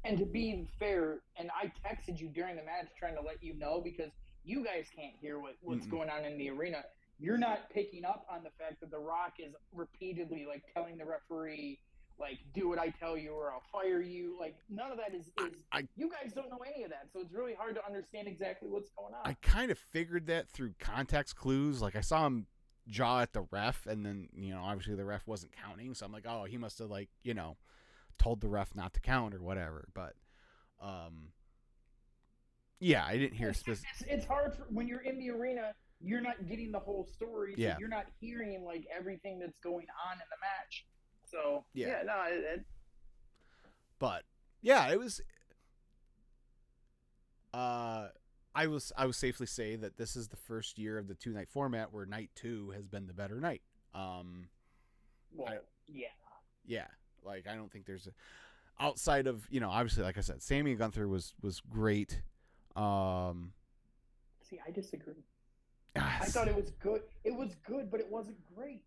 And to be fair, and I texted you during the match trying to let you know because you guys can't hear what's going on in the arena. You're not picking up on the fact that The Rock is repeatedly like telling the referee, like, do what I tell you or I'll fire you. Like, none of that is you guys don't know any of that. So it's really hard to understand exactly what's going on. I kind of figured that through context clues. Like I saw him jaw at the ref, and then obviously the ref wasn't counting, so I'm like, oh, he must have like told the ref not to count or whatever. But yeah, I didn't hear it's hard when you're in the arena, you're not getting the whole story, so you're not hearing like everything that's going on in the match. So but yeah, it was I would safely say that this is the first year of the 2-night format where night 2 has been the better night. Yeah. Like I don't think there's outside of obviously, like I said, Sammy and Gunther was great. See, I disagree. I thought it was good. It was good, but it wasn't great.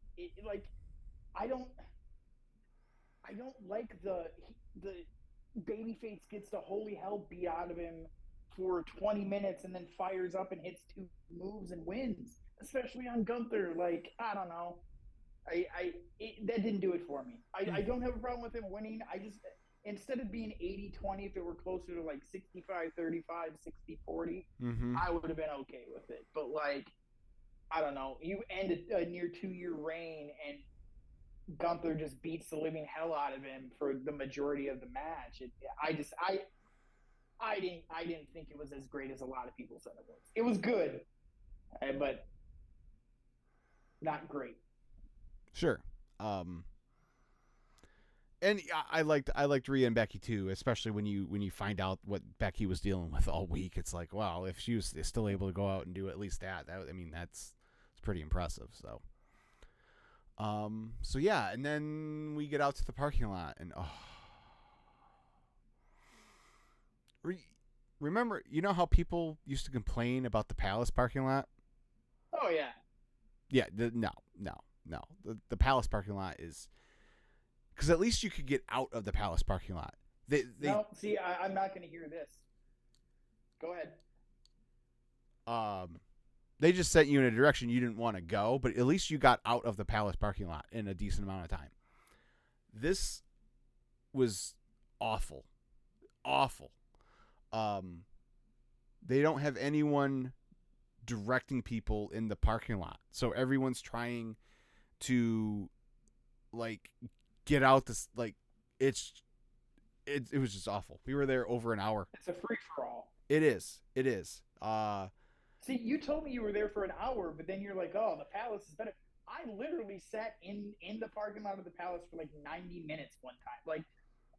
I don't like the babyface gets the holy hell beat out of him for 20 minutes and then fires up and hits 2 moves and wins. especially on Gunther. Like, I don't know. That didn't do it for me. I don't have a problem with him winning. I just, instead of being 80-20, if it were closer to like 65-35, 60-40, Mm-hmm. I would have been okay with it. But like, I don't know. You end a near 2-year reign and Gunther just beats the living hell out of him for the majority of the match. I didn't think it was as great as a lot of people said it was. It was good, but not great. Sure. Um, and I liked Rhea and Becky too, especially when you find out what Becky was dealing with all week. It's like, wow, if she was still able to go out and do at least that I mean, that's it's pretty impressive. So yeah, and then we get out to the parking lot, and remember, you know how people used to complain about the Palace parking lot? Oh yeah. Yeah, no. The Palace parking lot is because at least you could get out of the Palace parking lot. They No, see, I'm not going to hear this. Go ahead. um they just sent you in a direction you didn't want to go, but at least you got out of the Palace parking lot in a decent amount of time. This was awful, awful. Um, they don't have anyone directing people in the parking lot, so everyone's trying to like get out this like it's it was just awful. We were there over an hour. It's a free for all. It is. It is. See, you told me you were there for an hour, but then you're like, "Oh, the Palace is better." I literally sat in the parking lot of the Palace for like 90 minutes one time. Like,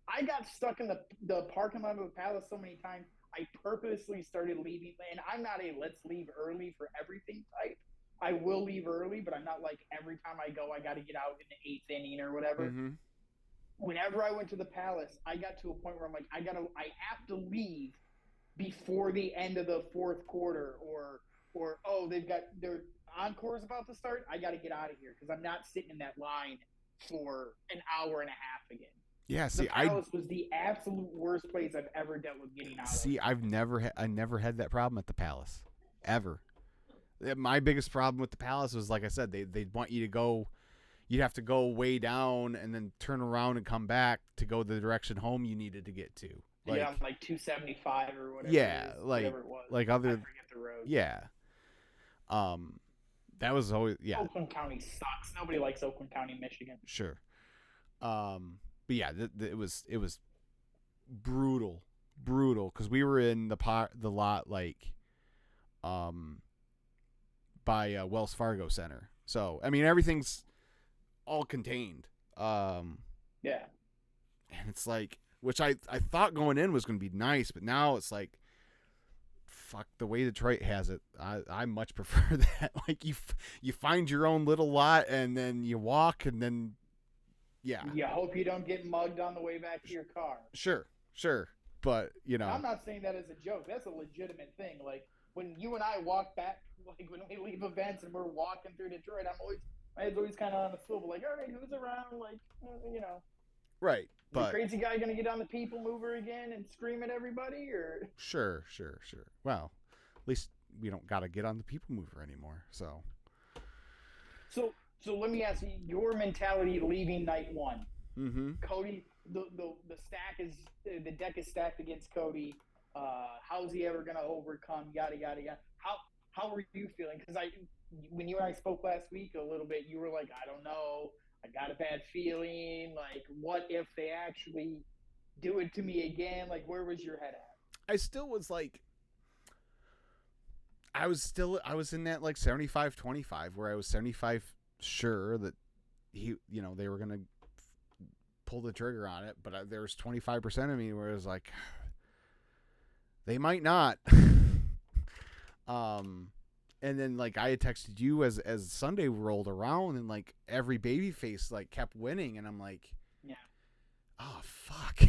I got stuck in the parking lot of the Palace so many times. I purposely started leaving, and I'm not a let's leave early for everything type. I will leave early, but I'm not like every time I go, I got to get out in the eighth inning or whatever. mm-hmm. Whenever I went to the Palace, I got to a point where I'm like, I have to leave before the end of the fourth quarter, or oh, they've got their encore's about to start. I got to get out of here because I'm not sitting in that line for an hour and a half again. Yeah. The See, Palace was the absolute worst place I've ever dealt with getting out of. I never had that problem at the Palace, ever. My biggest problem with the Palace was, like I said, they want you to go. You'd have to go way down and then turn around and come back to go the direction home you needed to get to. Like, yeah, like 275 or whatever. Yeah, whatever it was. like I other. forget the road. Yeah. That was always Oakland County sucks. Nobody likes Oakland County, Michigan. Sure. But yeah, it was brutal because we were in the lot like by Wells Fargo Center. So I mean everything's all contained. Yeah. And it's like, which I thought going in was going to be nice, but now it's like, fuck, the way Detroit has it, I much prefer that. Like you find your own little lot and then you walk and then yeah. You hope you don't get mugged on the way back to your car. Sure. But, you know. I'm not saying that as a joke. That's a legitimate thing. Like, when you and I walk back, like, when we leave events and we're walking through Detroit, my head's always kind of on the swivel. Like, all right, who's around? Like, you know. Right. But the crazy guy going to get on the people mover again and scream at everybody? Or Sure. Well, at least we don't got to get on the people mover anymore. So let me ask you, your mentality leaving night one. Mm-hmm. Cody, the deck is stacked against Cody. How's he ever gonna overcome? Yada yada yada. How were you feeling? Because when you and I spoke last week a little bit, you were like, I don't know, I got a bad feeling. Like, what if they actually do it to me again? Like, where was your head at? I still was like, I was in that like 75-25 where I was 75 sure that they were gonna pull the trigger on it, but there was 25% of me where it was like, they might not. And then like I had texted you as Sunday rolled around and like every baby face like kept winning and I'm like, yeah, oh fuck.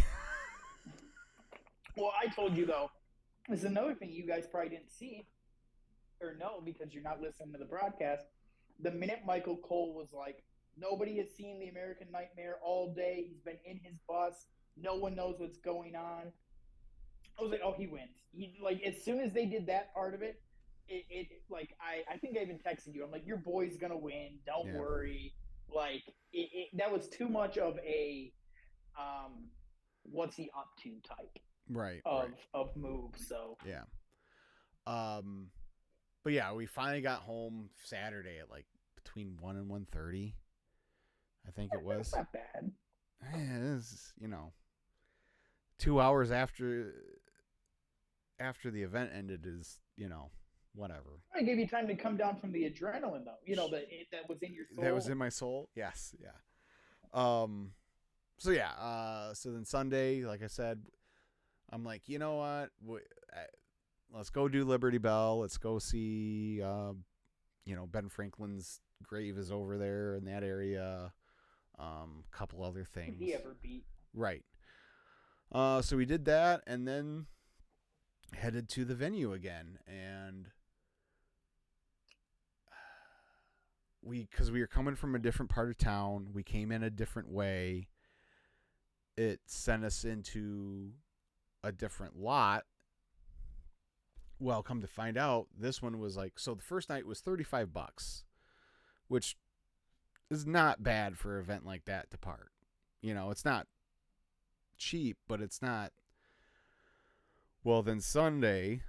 Well, I told you though, there's another thing you guys probably didn't see or know because you're not listening to the broadcast. The minute Michael Cole was like, nobody has seen the American Nightmare all day. He's been in his bus. No one knows what's going on. I was like, oh, he wins. Like, as soon as they did that part of it, like I think I even texted you. I'm like, your boy's gonna win. Don't Yeah. worry. Like that was too much of a um, what's he up to type Right. of Right. move. So Yeah. Um. But yeah, we finally got home Saturday at like between 1 and 1:30. I think it that's was. not bad. It is, 2 hours after the event ended is, whatever. I gave you time to come down from the adrenaline, though. That was in your That was soul. in my soul. Yes, yeah. Um. So yeah. So then Sunday, like I said, I'm like, you know what? Let's go do Liberty Bell. Let's go see. Ben Franklin's grave is over there in that area. Couple other Who did things. he ever beat? Right. So we did that, and then headed to the venue again, and because we were coming from a different part of town, we came in a different way. It sent us into a different lot. Well, come to find out, this one was like, so the first night was $35, which is not bad for an event like that to park. It's not cheap, but it's not. Well, then Sunday,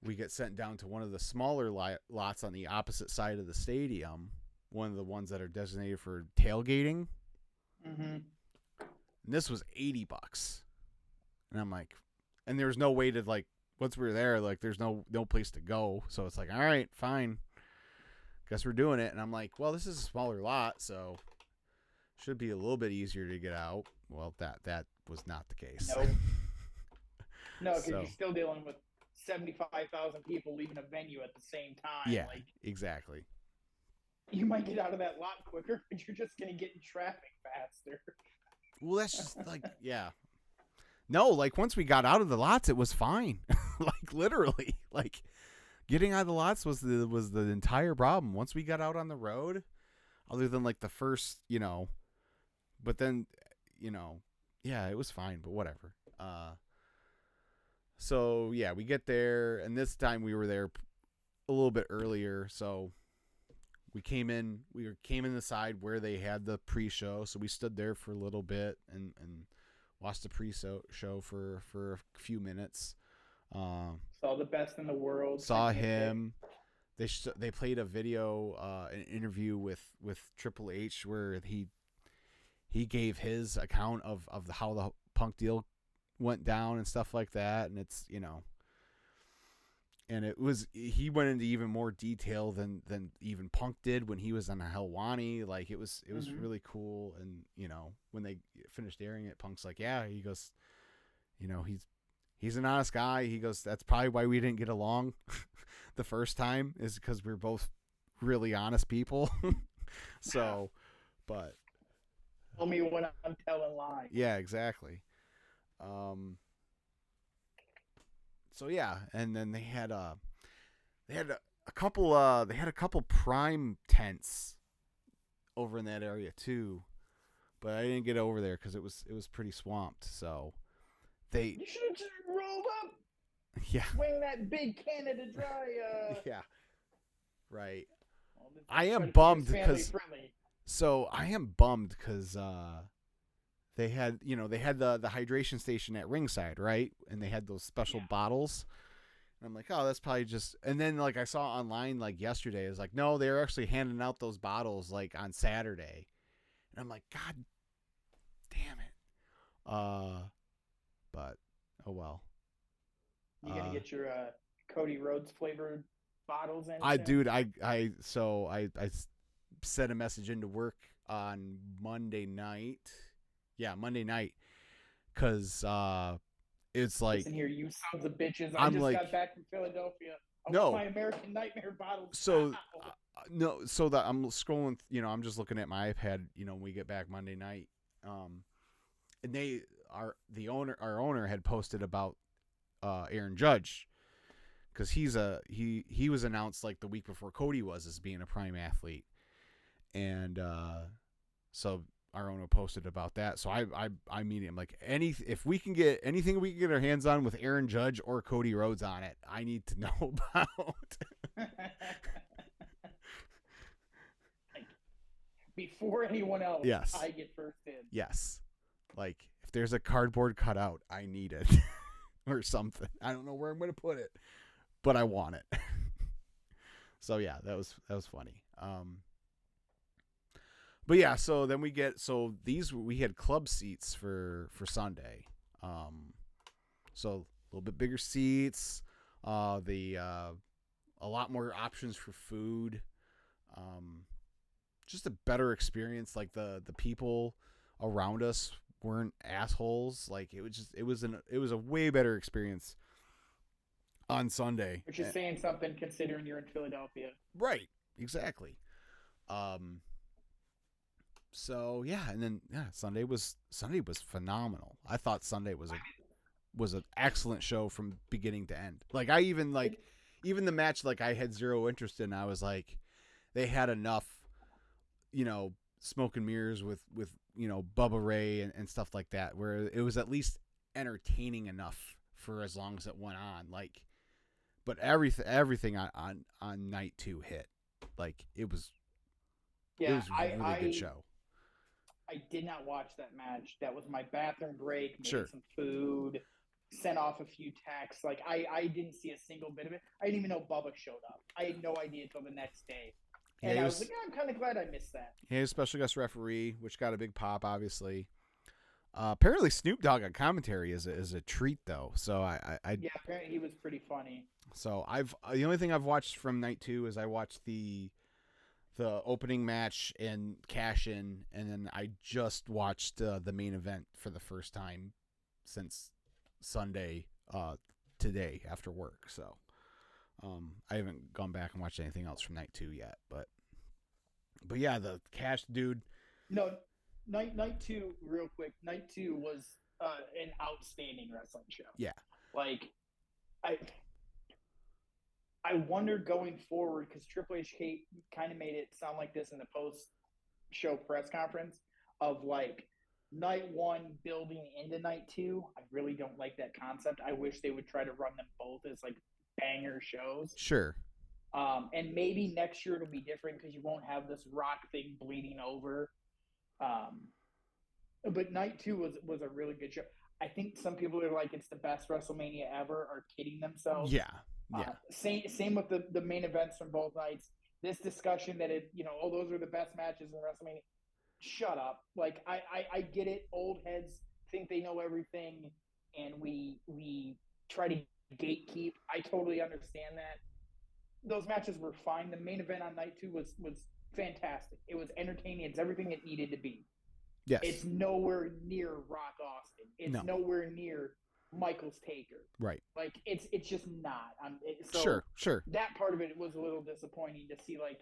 we get sent down to one of the smaller lots on the opposite side of the stadium, one of the ones that are designated for tailgating. Mm-hmm. And this was $80. And I'm like, and there was no way to, like, once we were there, like, there's no place to go. So it's like, all right, fine. Guess we're doing it. And I'm like, well, this is a smaller lot, so should be a little bit easier to get out. Well, that was not the case. Nope. No, because you're still dealing with 75,000 people leaving a venue at the same time. Yeah, like, exactly. You might get out of that lot quicker, but you're just going to get in traffic faster. Well, that's just like, yeah. No, like once we got out of the lots, it was fine. Like literally, like getting out of the lots was the entire problem. Once we got out on the road, other than like the first, but then, yeah, it was fine, but whatever. So yeah, we get there, and this time we were there a little bit earlier, so we came in the side where they had the pre-show, so we stood there for a little bit and watched the pre-show for a few minutes. Saw the best in the world. Saw him. They played a video, an interview with Triple H where he gave his account of how the Punk deal went down and stuff like that, and it's and he went into even more detail than even Punk did when he was on Helwani. Like it was really cool. And when they finished airing it, Punk's like, yeah, he goes, he's an honest guy. He goes, that's probably why we didn't get along the first time, is because we're both really honest people. So, but tell me when I'm telling lies. Yeah, exactly. So yeah, and then they had a couple prime tents over in that area too, but I didn't get over there because it was pretty swamped. So you should have just rolled up. Yeah. Swing that big Canada Dry. Yeah. Right. I am bummed because they had the hydration station at ringside, right? And they had those special bottles. And I'm like, oh, that's probably just. And then like I saw online like yesterday, it was like, no, they're actually handing out those bottles like on Saturday. And I'm like, God damn it. But oh well. You gonna get your Cody Rhodes flavored bottles in? I sent a message into work on Monday night. Yeah, Monday night. Because it's like... Listen here, you sons of bitches. I just got back from Philadelphia. I want my American Nightmare bottles. So, so that I'm scrolling, I'm just looking at my iPad, when we get back Monday night. And our owner had posted about Aaron Judge, because he was announced like the week before Cody was as being a Prime athlete. And so Arono posted about that. So I mean him like if we can get anything we can get our hands on with Aaron Judge or Cody Rhodes on it, I need to know about. Like, before anyone else, Yes. I get first in. Yes. Like if there's a cardboard cutout, I need it or something. I don't know where I'm going to put it, but I want it. So yeah, that was funny. But yeah, so then we had club seats for Sunday. So a little bit bigger seats, a lot more options for food. Just a better experience. Like the people around us weren't assholes. Like it was a way better experience on Sunday. Which is saying something considering you're in Philadelphia. Right. Exactly. So yeah, and then Sunday was phenomenal. I thought Sunday was an excellent show from beginning to end. Like I even the match like I had zero interest in. I was like, they had enough, smoke and mirrors with Bubba Ray and stuff like that, where it was at least entertaining enough for as long as it went on. Like, but everything on night 2 hit. Like it was. Yeah, it was a really good show. I did not watch that match. That was my bathroom break. Made Sure. some food, sent off a few texts. Like I didn't see a single bit of it. I didn't even know Bubba showed up. I had no idea until the next day. And I was like, I'm kind of glad I missed that. He was a special guest referee, which got a big pop, obviously. Apparently, Snoop Dogg on commentary is a treat, though. So yeah, apparently he was pretty funny. So the only thing I've watched from night 2 is I watched the opening match and cash in, and then I just watched the main event for the first time since Sunday today after work. So I haven't gone back and watched anything else from night 2 yet, but yeah, the cash dude. No, night 2 real quick. Night 2 was an outstanding wrestling show. Yeah, like I wonder going forward, because Triple H kind of made it sound like this in the post-show press conference of like night 1 building into night 2. I really don't like that concept. I wish they would try to run them both as like banger shows. Sure. And maybe next year it'll be different because you won't have this Rock thing bleeding over. But night 2 was a really good show. I think some people are like, it's the best WrestleMania ever, are kidding themselves. Yeah. Yeah. Same with the main events from both nights. This discussion that those are the best matches in WrestleMania. Shut up. Like I get it. Old heads think they know everything, and we try to gatekeep. I totally understand that. Those matches were fine. The main event on night 2 was fantastic. It was entertaining. It's everything it needed to be. Yes. It's nowhere near Rock Austin. It's nowhere near Michael's Taker. Right. Like it's just not. Sure. That part of it was a little disappointing to see like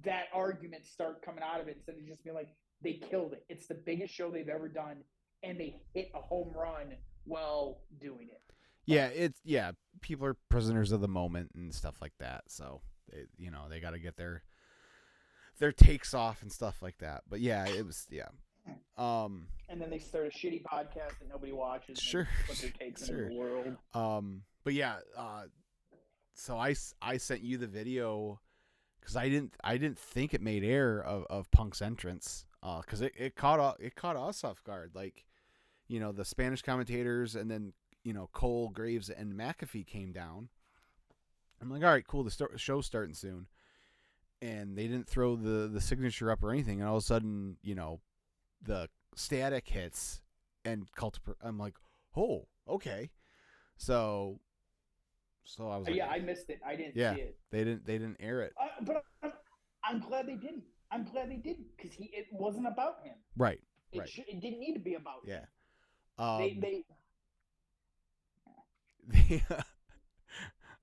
that argument start coming out of it instead of just being like, they killed it. It's the biggest show they've ever done, and they hit a home run while doing it. Yeah, people are prisoners of the moment and stuff like that. So they got to get their takes off and stuff like that. But yeah, it was and then they start a shitty podcast that nobody watches. Sure. Put their takes into the world. But yeah, so I sent you the video because I didn't think it made air of Punk's entrance because it caught us off guard. Like, the Spanish commentators and then Cole, Graves, and McAfee came down. I'm like, all right, cool. The show's starting soon. And they didn't throw the signature up or anything. And all of a sudden, the static hits and I'm like, oh, okay. So I was like, I missed it. I didn't see it. They didn't air it. But I'm glad they didn't. I'm glad they didn't because it wasn't about him. Right. It didn't need to be about him. Yeah.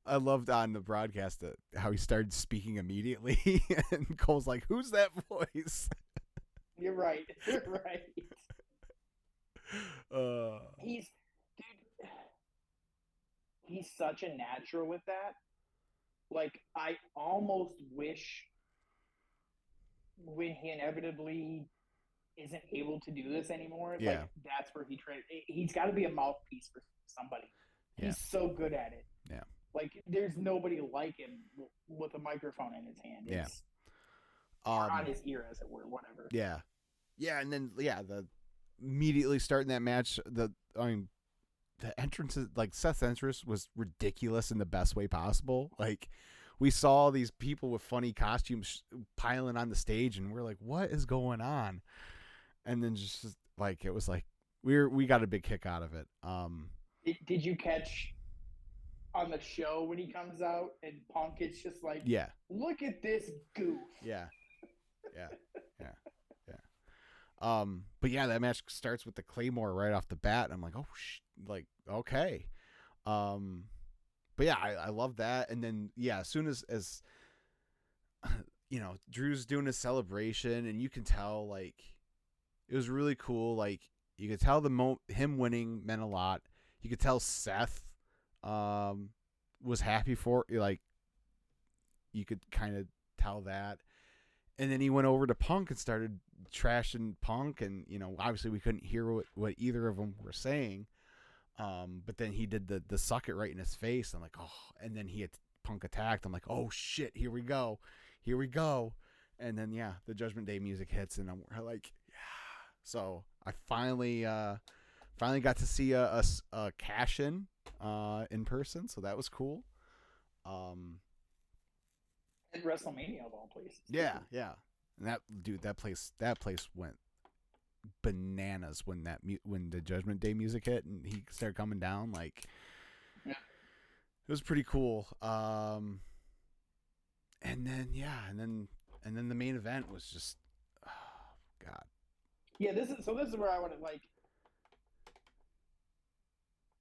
I loved on the broadcast how he started speaking immediately, and Cole's like, "Who's that voice?" You're right. He's such a natural with that. Like, I almost wish when he inevitably isn't able to do this anymore, Yeah. like that's where he's got to be a mouthpiece for somebody. Yeah. He's so good at it. Yeah. Like there's nobody like him with a microphone in his hand. Yeah. It's or on his ear, as it were, whatever. Yeah. Yeah, and then the immediately starting that match, the entrances, like Seth's entrance was ridiculous in the best way possible. Like we saw these people with funny costumes piling on the stage, and we're like, what is going on? And then just like it was like we got a big kick out of it. Did you catch on the show when he comes out and Punk is just like, yeah, look at this goof. Yeah. But yeah, that match starts with the Claymore right off the bat. And I'm like, oh, like, okay. But yeah, I love that. And then, yeah, as soon as Drew's doing a celebration, and you can tell, like, it was really cool. Like, you could tell him winning meant a lot. You could tell Seth was happy for, like, you could kind of tell that. And then he went over to Punk and started trashing Punk, and obviously we couldn't hear what either of them were saying. But then he did the suck it right in his face. I'm like, oh, and then Punk attacked. I'm like, oh shit, here we go. And then yeah, the Judgment Day music hits, and I'm like, yeah. So I finally got to see a cash in person, so that was cool. At WrestleMania of all places. Yeah. And that place went bananas when the Judgment Day music hit and he started coming down. Like, yeah, it was pretty cool. And then the main event was just, oh God. Yeah, this is where I want to like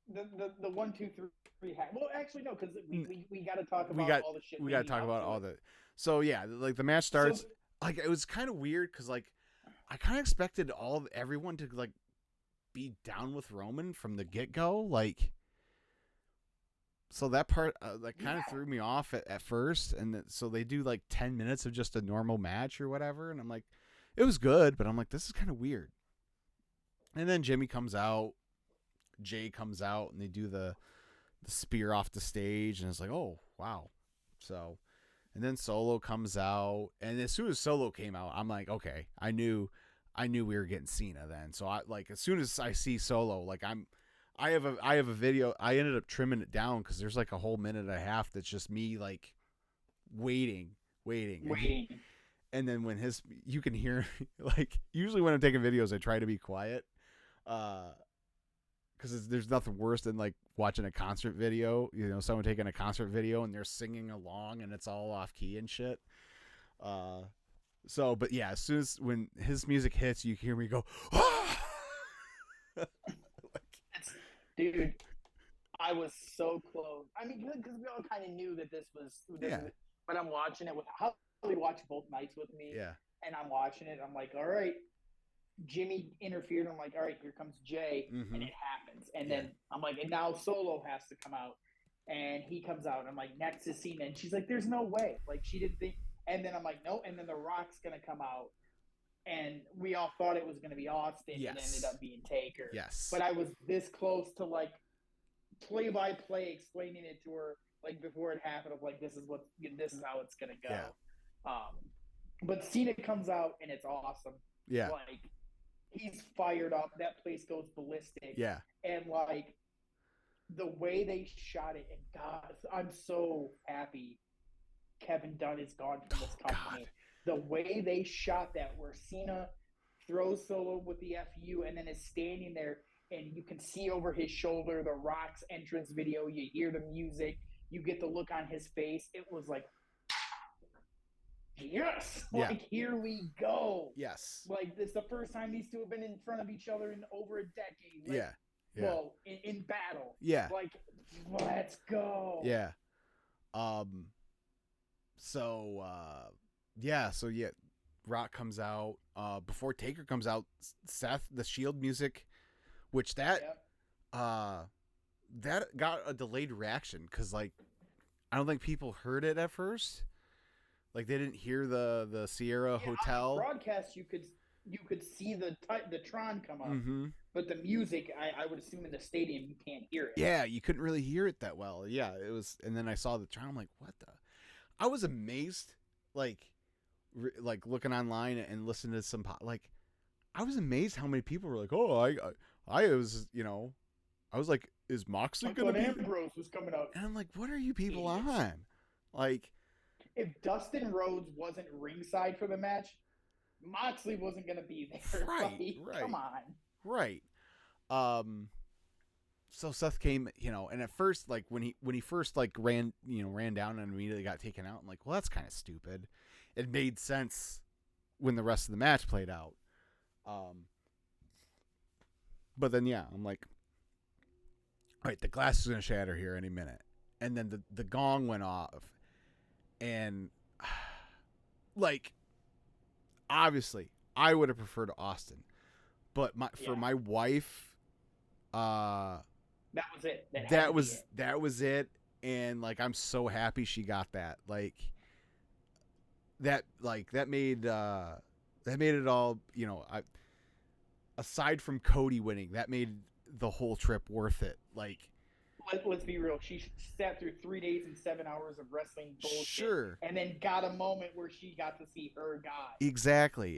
the 1, 2, 3. Well, actually no, because we got to talk about all the shit. We got to talk about all the. So yeah, like the match starts. Like it was kind of weird because like I kind of expected everyone to like be down with Roman from the get go. Like, so that part like kind of threw me off at first, and so they do like 10 minutes of just a normal match or whatever, and I'm like, it was good, but I'm like, this is kind of weird. And then Jimmy comes out, Jay comes out, and they do the spear off the stage, and it's like, oh wow. So, and then Solo comes out, and as soon as Solo came out, I'm like, okay, I knew we were getting Cena then. So I like, as soon as I see Solo, like I have a video. I ended up trimming it down because there's like a whole minute and a half that's just me like waiting. And then when you can hear, like, usually when I'm taking videos, I try to be quiet. Because there's nothing worse than like watching a concert video, someone taking a concert video and they're singing along and it's all off key and shit. So, but yeah, as soon as when his music hits, you hear me go, ah! Dude, I was so close. I mean, because we all kind of knew that this was, but I'm watching it with Holly watched both nights with me. Yeah. And I'm watching it. I'm like, all right. Jimmy interfered. I'm like, all right, here comes Jay, and it happens. And then I'm like, and now Solo has to come out, and he comes out. And I'm like, next is Cena, and she's like, there's no way. Like, she didn't think. And then I'm like, no. And then The Rock's gonna come out, and we all thought it was gonna be Austin. Yes. It ended up being Taker. Yes. But I was this close to like play by play explaining it to her like before it happened. Of like, this is how it's gonna go. Yeah. But Cena comes out, and it's awesome. Yeah. Like, he's fired up. That place goes ballistic. Yeah. And, like, the way they shot it, and God, I'm so happy Kevin Dunn is gone from this company. God. The way they shot that, where Cena throws Solo with the FU and then is standing there, and you can see over his shoulder the Rock's entrance video. You hear the music. You get the look on his face. It was like, yes, like, here we go. Yes. Like, this is the first time these two have been in front of each other in over a decade. Like, yeah. Well, in battle. Yeah. Like, let's go. Yeah. So Rock comes out. Before Taker comes out, Seth, the Shield music, which that got a delayed reaction because, like, I don't think people heard it at first. Like, they didn't hear the Sierra Hotel. On the broadcast, you could you could see the Tron come up, Mm-hmm. but the music, I would assume in the stadium you can't hear it. Yeah, you couldn't really hear it that well. Yeah, it was, and then I saw the trial. I'm like, what the? I was amazed, like, like looking online and listening to some like, I was amazed how many people were like, oh, I was, I was like, is Moxley I gonna thought be? Ambrose was coming out. And I'm like, what are you people Idiots. on? Like, If Dustin Rhodes wasn't ringside for the match, Moxley wasn't going to be there. right, Like, right, come on. right. Um, so Seth came, and at first, like when he first like ran down and immediately got taken out, I'm like, well, that's kind of stupid. It made sense when the rest of the match played out. But then yeah, I'm like, all right, the glass is gonna shatter here any minute, and then the gong went off, and like obviously I would have preferred Austin, but for my wife, that was it. That was it, and like I'm so happy she got that. Like that made it all, aside from Cody winning, that made the whole trip worth it. Like, let's be real. She sat through 3 days and 7 hours of wrestling bullshit, sure, and then got a moment where she got to see her guy. Exactly.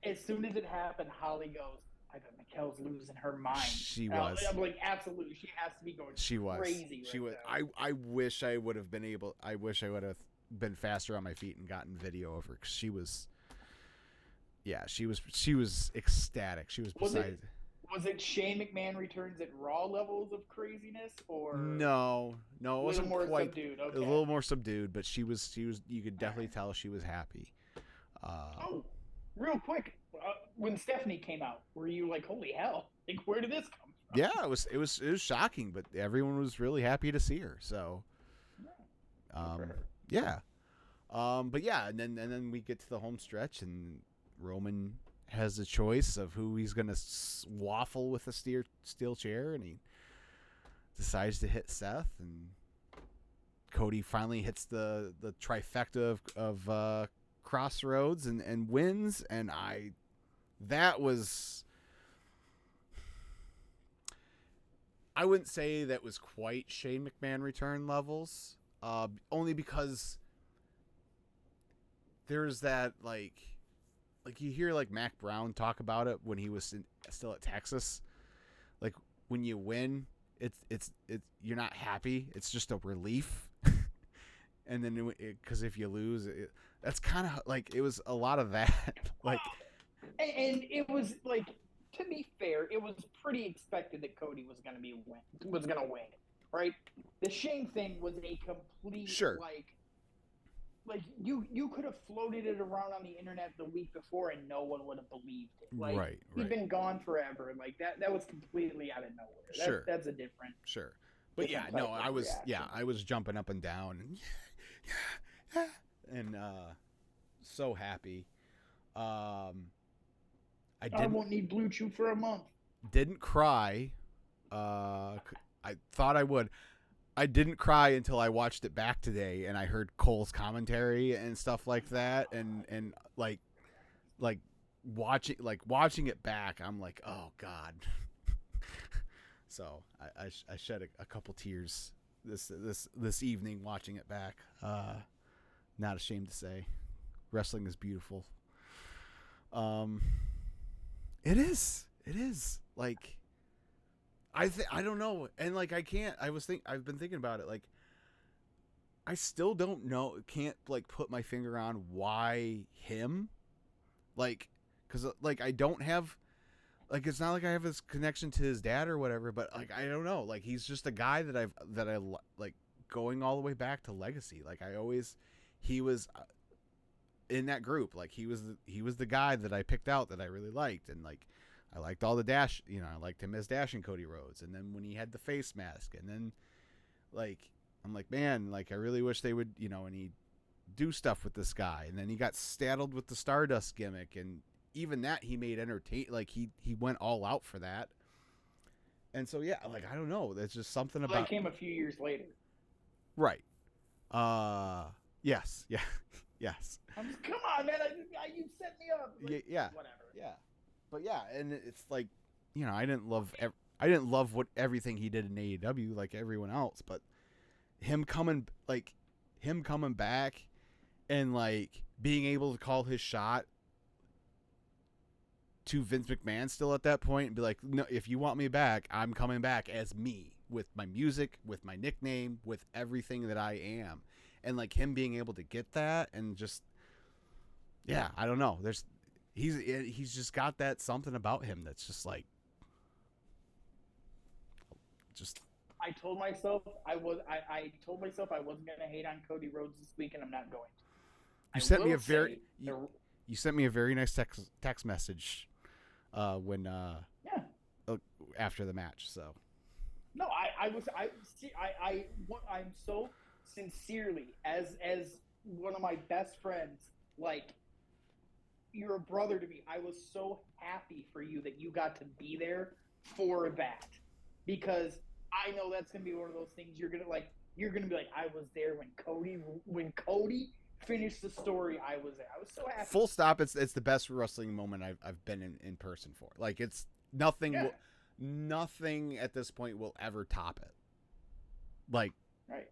As soon as it happened, Holly goes, I bet Mikkel's losing her mind. She was. I'm like, absolutely. She has to be going crazy. She was. I wish I would have been able. I wish I would have been faster on my feet and gotten video of her, because she was. Yeah, she was ecstatic. She was beside. Was it Shane McMahon returns at Raw levels of craziness, or no, it wasn't more quite subdued? Okay. A little more subdued, but she was. You could definitely tell she was happy. Real quick, when Stephanie came out, were you like, "Holy hell! Like, where did this come from?" Yeah, it was shocking, but everyone was really happy to see her. So, yeah, but yeah, and then we get to the home stretch, and Roman has a choice of who he's going to waffle with a steel chair, and he decides to hit Seth, and Cody finally hits the trifecta of Crossroads and wins, and I wouldn't say that was quite Shane McMahon return levels, only because there's that like you hear like Mac Brown talk about it when he was still at Texas. Like when you win, it's you're not happy. It's just a relief. And then because if you lose, that's kind of like it was a lot of that. Like, and it was like, to be fair, it was pretty expected that Cody was going to win, right? The Shane thing was a complete like you could have floated it around on the internet the week before and no one would have believed it. Like, right. He'd been gone forever. Like that was completely out of nowhere. That's a different. Sure. But yeah, no, I was jumping up and down and so happy. I won't need Blue Chew for a month. Didn't cry. I thought I would. I didn't cry until I watched it back today and I heard Cole's commentary and stuff like that, and like watching it back, I'm like, oh God. So I shed a couple tears this evening watching it back. Not ashamed to say, wrestling is beautiful. It is like. I don't know, and like I've been thinking about it. Like, I still don't know, can't like put my finger on why him, like, because like I don't have, like, it's not like I have this connection to his dad or whatever, but like I don't know, like he's just a guy that I like, going all the way back to Legacy. Like he was in that group, like he was the guy that I picked out that I really liked, and like. I liked all the Dash, I liked him as Dash and Cody Rhodes. And then when he had the face mask, and then like, I'm like, man, like I really wish they would, and he'd do stuff with this guy. And then he got saddled with the Stardust gimmick. And even that he made entertain, like he went all out for that. And so, yeah, like, I don't know. There's just something about. That came a few years later. Right. Yes. Yeah. Yes. Come on, man! You set me up. Like, Yeah. whatever. Yeah. But yeah, and it's like, I didn't love what everything he did in AEW like everyone else, but him coming back and like being able to call his shot to Vince McMahon still at that point and be like, no, if you want me back, I'm coming back as me with my music, with my nickname, with everything that I am. And like him being able to get that and just, yeah, I don't know. He's just got that something about him that's just like, just. I told myself I told myself I wasn't gonna hate on Cody Rhodes this week, and I'm not going to. You sent me a very nice text message when after the match. So no, I'm so sincerely as one of my best friends, like, you're a brother to me. I was so happy for you that you got to be there for that, because I know that's gonna be one of those things you're gonna be like, I was there when Cody finished the story. I was there. I was so happy. Full stop. It's the best wrestling moment I've been in person for. Like, it's nothing. Yeah. Nothing at this point will ever top it. Like, right.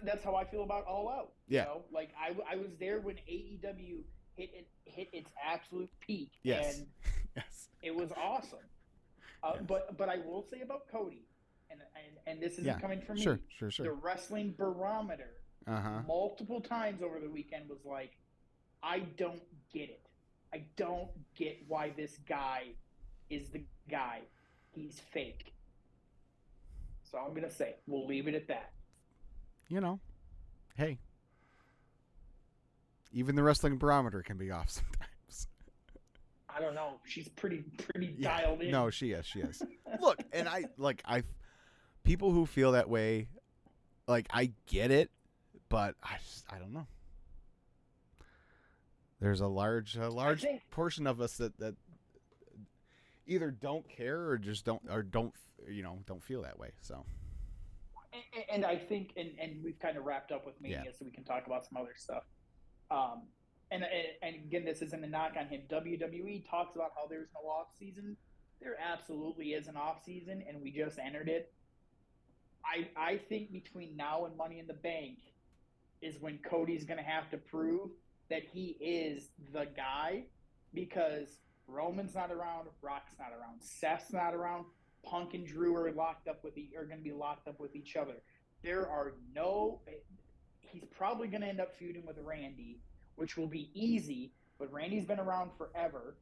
That's how I feel about All Out. Yeah. You know? Like, I was there when AEW hit its absolute peak. Yes. And yes. it was awesome. Yes. But I will say about Cody, and this isn't coming from me. Sure. The Wrestling Barometer multiple times over the weekend was like, I don't get it. I don't get why this guy is the guy. He's fake. So I'm gonna say we'll leave it at that. Hey, even the Wrestling Barometer can be off sometimes. I don't know. She's pretty dialed in. No, she is. Look, and people who feel that way, like, I get it, but I don't know. There's a large portion of us that either don't care or just don't feel that way. So. And I think, and we've kind of wrapped up with Mania, so we can talk about some other stuff. And again, this isn't a knock on him. WWE talks about how there's no off season. There absolutely is an off season, and we just entered it. I think between now and Money in the Bank is when Cody's going to have to prove that he is the guy, because Roman's not around, Rock's not around, Seth's not around, Punk and Drew are going to be locked up with each other. He's probably going to end up feuding with Randy, which will be easy, but Randy's been around forever.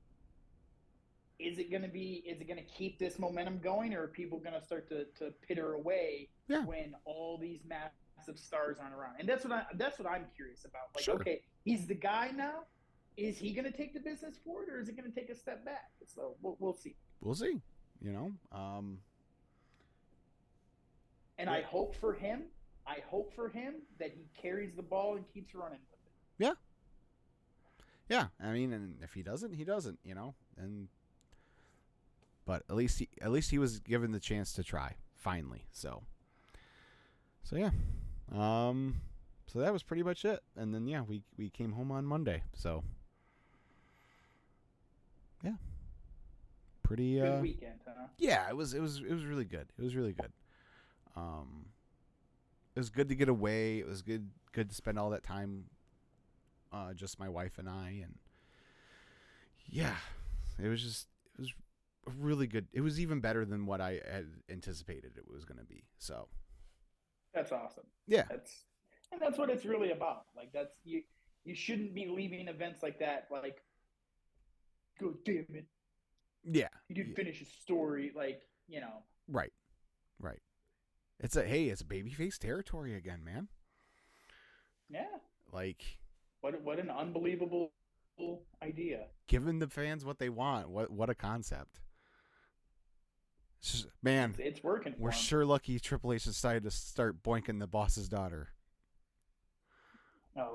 Is it going to keep this momentum going, or are people going to start to pitter away when all these massive stars aren't around? And that's what I'm curious about. Like, okay, he's the guy now. Is he going to take the business forward, or is it going to take a step back? So we'll see. We'll see. And I hope for him that he carries the ball and keeps running with it. Yeah. Yeah. I mean, and if he doesn't, he doesn't. But at least he was given the chance to try finally. So yeah. So that was pretty much it. And then we came home on Monday. So yeah. Pretty good weekend, huh? Yeah, it was really good. It was really good. It was good to get away. It was good to spend all that time just my wife and I, and it was really good. It was even better than what I had anticipated it was going to be. So that's awesome. Yeah. That's what it's really about. Like, that's you shouldn't be leaving events like that like, God damn it. Yeah. You didn't finish a story, like, Right. It's a babyface territory again, man. Yeah. Like, what an unbelievable idea. Giving the fans what they want. What a concept. It's just, man, it's working. We're sure lucky Triple H decided to start boinking the boss's daughter. No.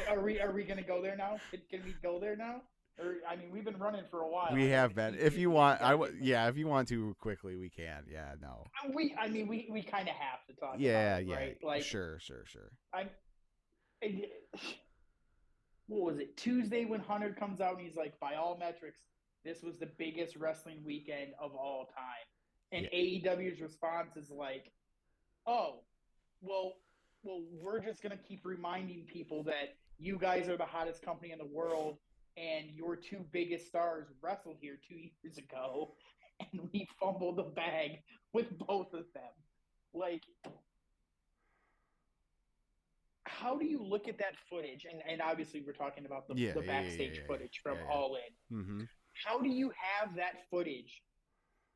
Are we going to go there now? Can we go there now? Or, I mean, we've been running for a while. We have been. If you want, if you want to quickly, we can. Yeah, no. We kind of have to talk. Yeah, about it, yeah. Right? Like, sure. what was it, Tuesday when Hunter comes out and he's like, by all metrics, this was the biggest wrestling weekend of all time. And AEW's response is like, oh, well, we're just going to keep reminding people that you guys are the hottest company in the world and your two biggest stars wrestled here 2 years ago and we fumbled the bag with both of them. Like, how do you look at that footage? And obviously we're talking about the backstage footage from All In. Mm-hmm. How do you have that footage,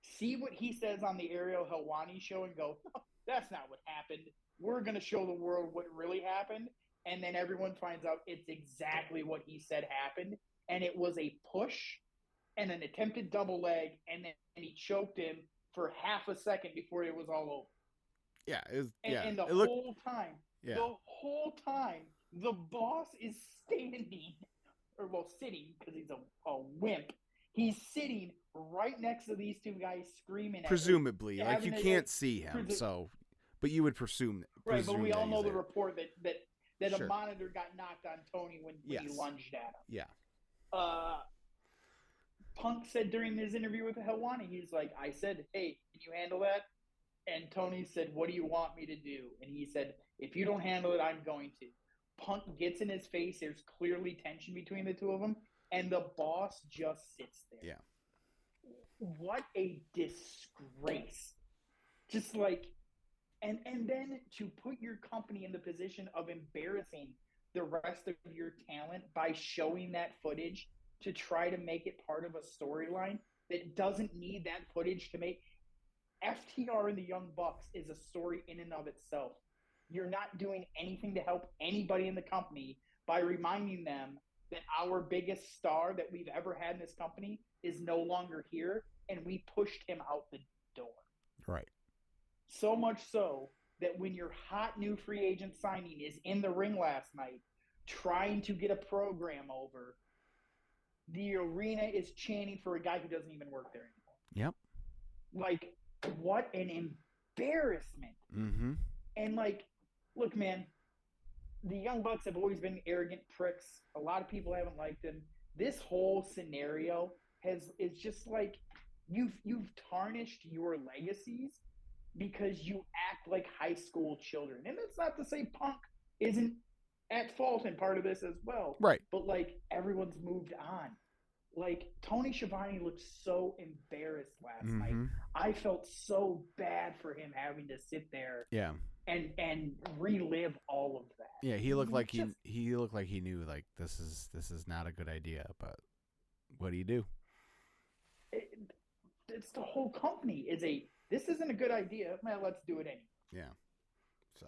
see what he says on the Ariel Helwani show and go, no, that's not what happened. We're going to show the world what really happened. And then everyone finds out it's exactly what he said happened. And it was a push and an attempted double leg. And then he choked him for half a second before it was all over. Yeah. And the whole time, the boss is standing, sitting, because he's a wimp. He's sitting right next to these two guys screaming at presumably, him. Like, you can't see him, so... But you would presume right, but we all know the report that sure. a monitor got knocked on Tony when he lunged at him. Yeah. Punk said during his interview with Helwani, he's like, I said, hey, can you handle that? And Tony said, what do you want me to do? And he said, if you don't handle it, I'm going to. Punk gets in his face. There's clearly tension between the two of them. And the boss just sits there. Yeah. What a disgrace. Just like... And then to put your company in the position of embarrassing the rest of your talent by showing that footage to try to make it part of a storyline that doesn't need that footage to make FTR and the Young Bucks is a story in and of itself. You're not doing anything to help anybody in the company by reminding them that our biggest star that we've ever had in this company is no longer here, and we pushed him out the door. Right. So much so that when your hot new free agent signing is in the ring last night trying to get a program over, the arena is chanting for a guy who doesn't even work there anymore. Yep. Like, what an embarrassment. Mm-hmm. And, like, look, man, the Young Bucks have always been arrogant pricks. A lot of people haven't liked them. This whole scenario is just like you've tarnished your legacies because you act like high school children. And that's not to say Punk isn't at fault in part of this as well. Right. But, like, everyone's moved on. Like, Tony Schiavone looked so embarrassed last night. I felt so bad for him having to sit there and relive all of that. Yeah, he looked like he knew, like, this is not a good idea, but what do you do? It's the whole company this isn't a good idea. Man, let's do it anyway. Yeah. So.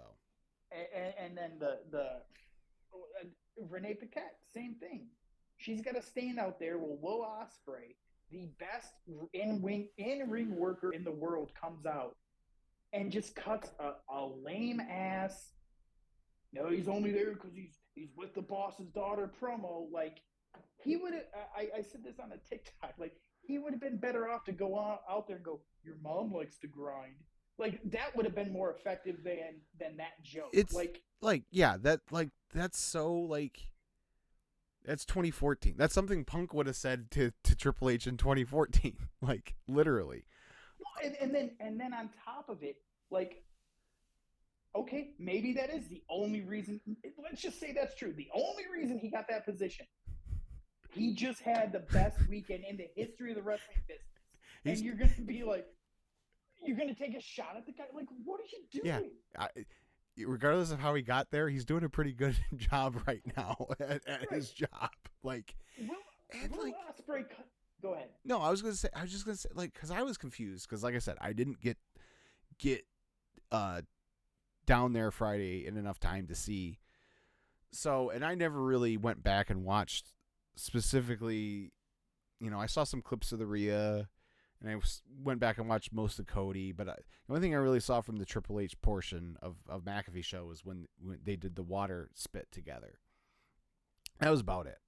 And then the Renee Paquette, same thing. She's got to stand out there with Will Ospreay, the best in-ring worker in the world, comes out and just cuts a lame ass. No, he's only there because he's with the boss's daughter promo. Like, he would have. I said this on a TikTok. Like, he would have been better off to go out there and go, your mom likes to grind. Like, that would have been more effective than that joke. It's that's so, like, that's 2014. That's something Punk would have said to Triple H in 2014. Like, literally. Well, and then on top of it, like, okay, maybe that is the only reason. Let's just say that's true. The only reason he got that position. He just had the best weekend in the history of the wrestling business. And you're going to be like, you're going to take a shot at the guy? Like, what are you doing? Yeah. Regardless of how he got there, he's doing a pretty good job right now at his job. Like, Will Ospreay, go ahead. No, I was just going to say, like, because I was confused. Because, like I said, I didn't get down there Friday in enough time to see. So, and I never really went back and watched specifically, I saw some clips of the Rhea, and I went back and watched most of Cody, but the only thing I really saw from the Triple H portion of McAfee show was when they did the water spit together. That was about it.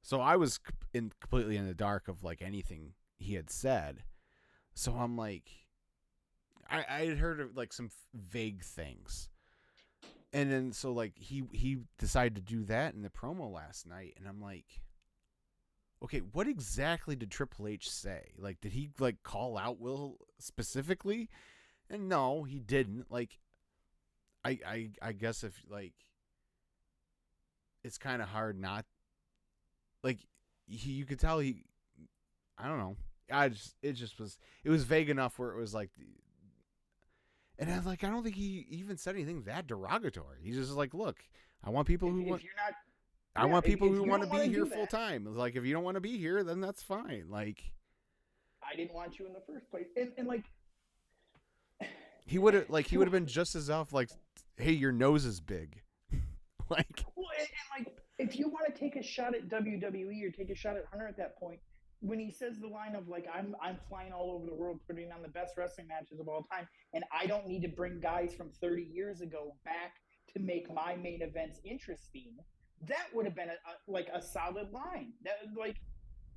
So I was completely in the dark of, like, anything he had said. So I'm like, I had heard of, like, some vague things. And then so like he decided to do that in the promo last night, and I'm like, okay, what exactly did Triple H say? Like, did he like call out Will specifically? And no, he didn't. Like, I guess if like, it's kind of hard not like you could tell he, I don't know. It was vague enough where it was like, and I don't think he even said anything that derogatory. He's just like, look, I want people who want. If you're not, I want people who you want to don't be wanna here do that, full time. Like, if you don't want to be here, then that's fine. Like, I didn't want you in the first place. And like, he would have been just as off. Like, hey, your nose is big. Like, well, and like, if you want to take a shot at WWE or take a shot at Hunter at that point, when he says the line of like, I'm flying all over the world putting on the best wrestling matches of all time, and I don't need to bring guys from 30 years ago back to make my main events interesting. That would have been a solid line. That like,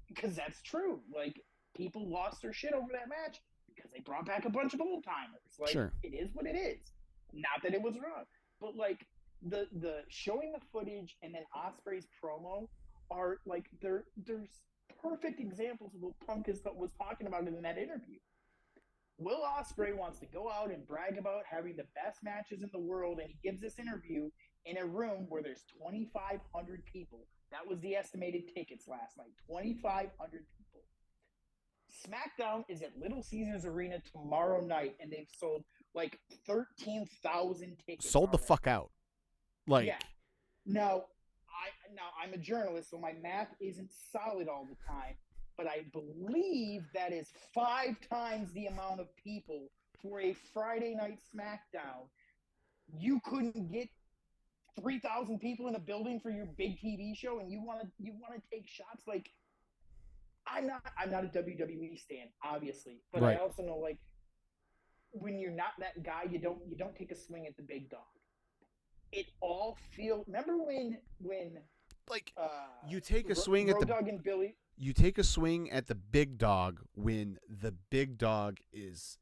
because that's true. Like, people lost their shit over that match because they brought back a bunch of old timers. Like, sure. It is what it is. Not that it was wrong, but like the showing the footage and then Ospreay's promo are like there's perfect examples of what Punk was talking about in that interview. Will Ospreay wants to go out and brag about having the best matches in the world, and he gives this interview in a room where there's 2,500 people. That was the estimated tickets last night. 2,500 people. SmackDown is at Little Caesars Arena tomorrow night, and they've sold like 13,000 tickets. Sold the fuck out. Like, yeah. Now I'm a journalist, so my math isn't solid all the time, but I believe that is 5 times the amount of people for a Friday night SmackDown. You couldn't get 3,000 people in a building for your big TV show, and you want to take shots. Like, I'm not a WWE stan, obviously, but right. I also know, like, when you're not that guy, you don't take a swing at the big dog. It all feels. Remember when like you take a swing at the Road Dogg and Billy. You take a swing at the big dog when the big dog is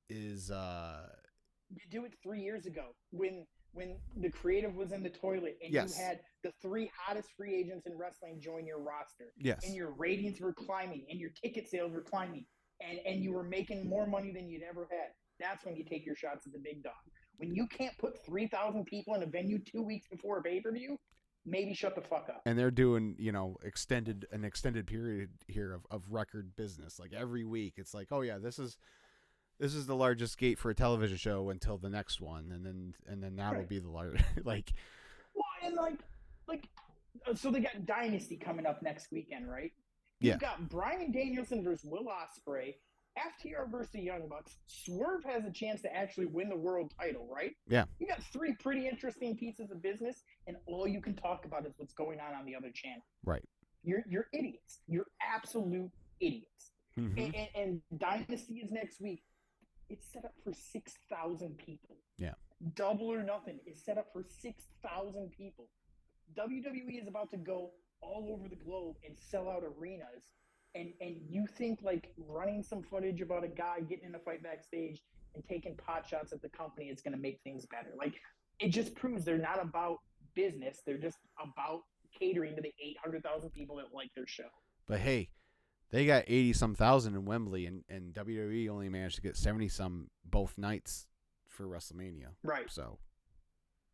You do it 3 years ago when the creative was in the toilet and yes. you had the 3 hottest free agents in wrestling join your roster. Yes. And your ratings were climbing and your ticket sales were climbing and you were making more money than you'd ever had. That's when you take your shots at the big dog. When you can't put 3,000 people in a venue 2 weeks before a pay-per-view, maybe shut the fuck up. And they're doing, an extended period here of record business. Like, every week it's like, oh yeah, this is the largest gate for a television show until the next one, and then that'll be the largest. Like, well, and like, so they got Dynasty coming up next weekend, right? You've got Bryan Danielson versus Will Ospreay, FTR versus the Young Bucks. Swerve has a chance to actually win the world title, right? Yeah. You got 3 pretty interesting pieces of business, and all you can talk about is what's going on the other channel. Right. You're idiots. You're absolute idiots. Mm-hmm. And Dynasty is next week. It's set up for 6,000 people. Yeah. Double or Nothing is set up for 6,000 people. WWE is about to go all over the globe and sell out arenas. And you think like running some footage about a guy getting in a fight backstage and taking pot shots at the company is going to make things better. Like, it just proves they're not about business. They're just about catering to the 800,000 people that like their show. But hey, they got 80-some thousand in Wembley, and WWE only managed to get 70-some both nights for WrestleMania. Right. So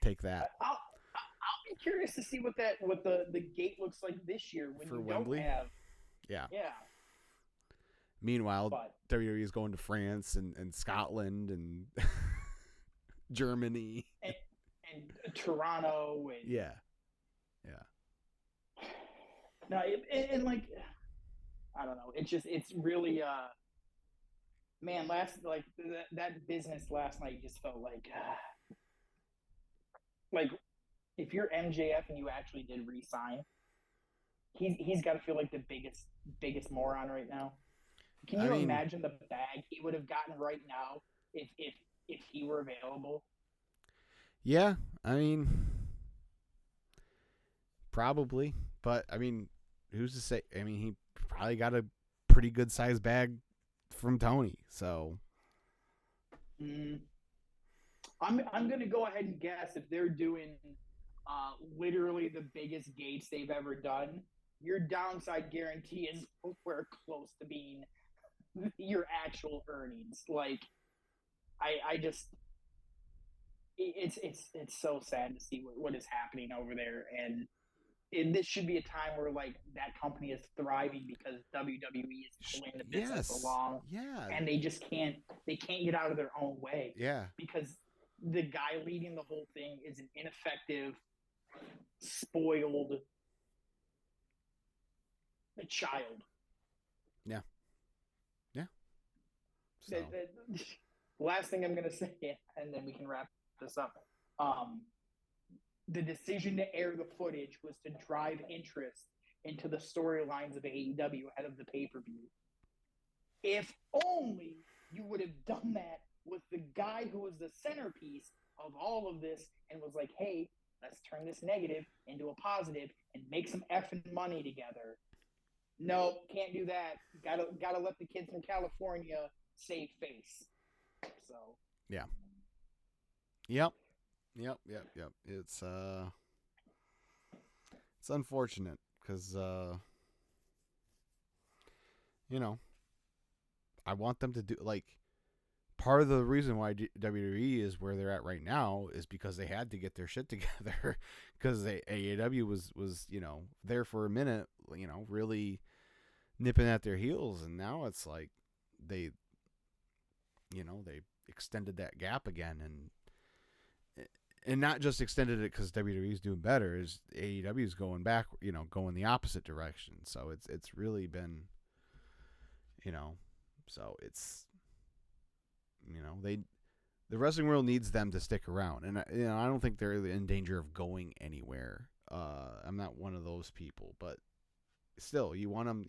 take that. I'll be curious to see what the gate looks like this year when for you Wembley? don't have. Yeah. Yeah. Meanwhile, WWE is going to France and Scotland and Germany and Toronto. And, yeah. No, and like, I don't know. It's really man. That business last night just felt like if you're MJF and you actually did re-sign, he's got to feel like the biggest moron right now. Can you imagine the bag he would have gotten right now if he were available? Yeah, I mean, probably, but I mean, who's to say? I mean, he probably got a pretty good sized bag from Tony, so. I'm gonna go ahead and guess if they're doing literally the biggest gates they've ever done, your downside guarantee is nowhere close to being your actual earnings. Like I just it's so sad to see what is happening over there, and this should be a time where like that company is thriving because WWE is pulling the business Yes. along, Yeah. and they can't get out of their own way Yeah. because the guy leading the whole thing is an ineffective, spoiled child. Yeah. Yeah. So. Last thing I'm gonna say, and then we can wrap this up. Um, the decision to air the footage was to drive interest into the storylines of AEW ahead of the pay per view. If only you would have done that with the guy who was the centerpiece of all of this and was like, hey, let's turn this negative into a positive and make some effing money together. No, can't do that. Gotta let the kids from California save face. So Yeah. Yep. It's unfortunate because you know, I want them to do like part of the reason why WWE is where they're at right now is because they had to get their shit together because AEW was there for a minute, really nipping at their heels, and now it's like they extended that gap again, and not just extended it because WWE is doing better, is AEW is going back, going the opposite direction. So it's really been, so it's, the wrestling world needs them to stick around, and I don't think they're in danger of going anywhere. I'm not one of those people, but still, you want them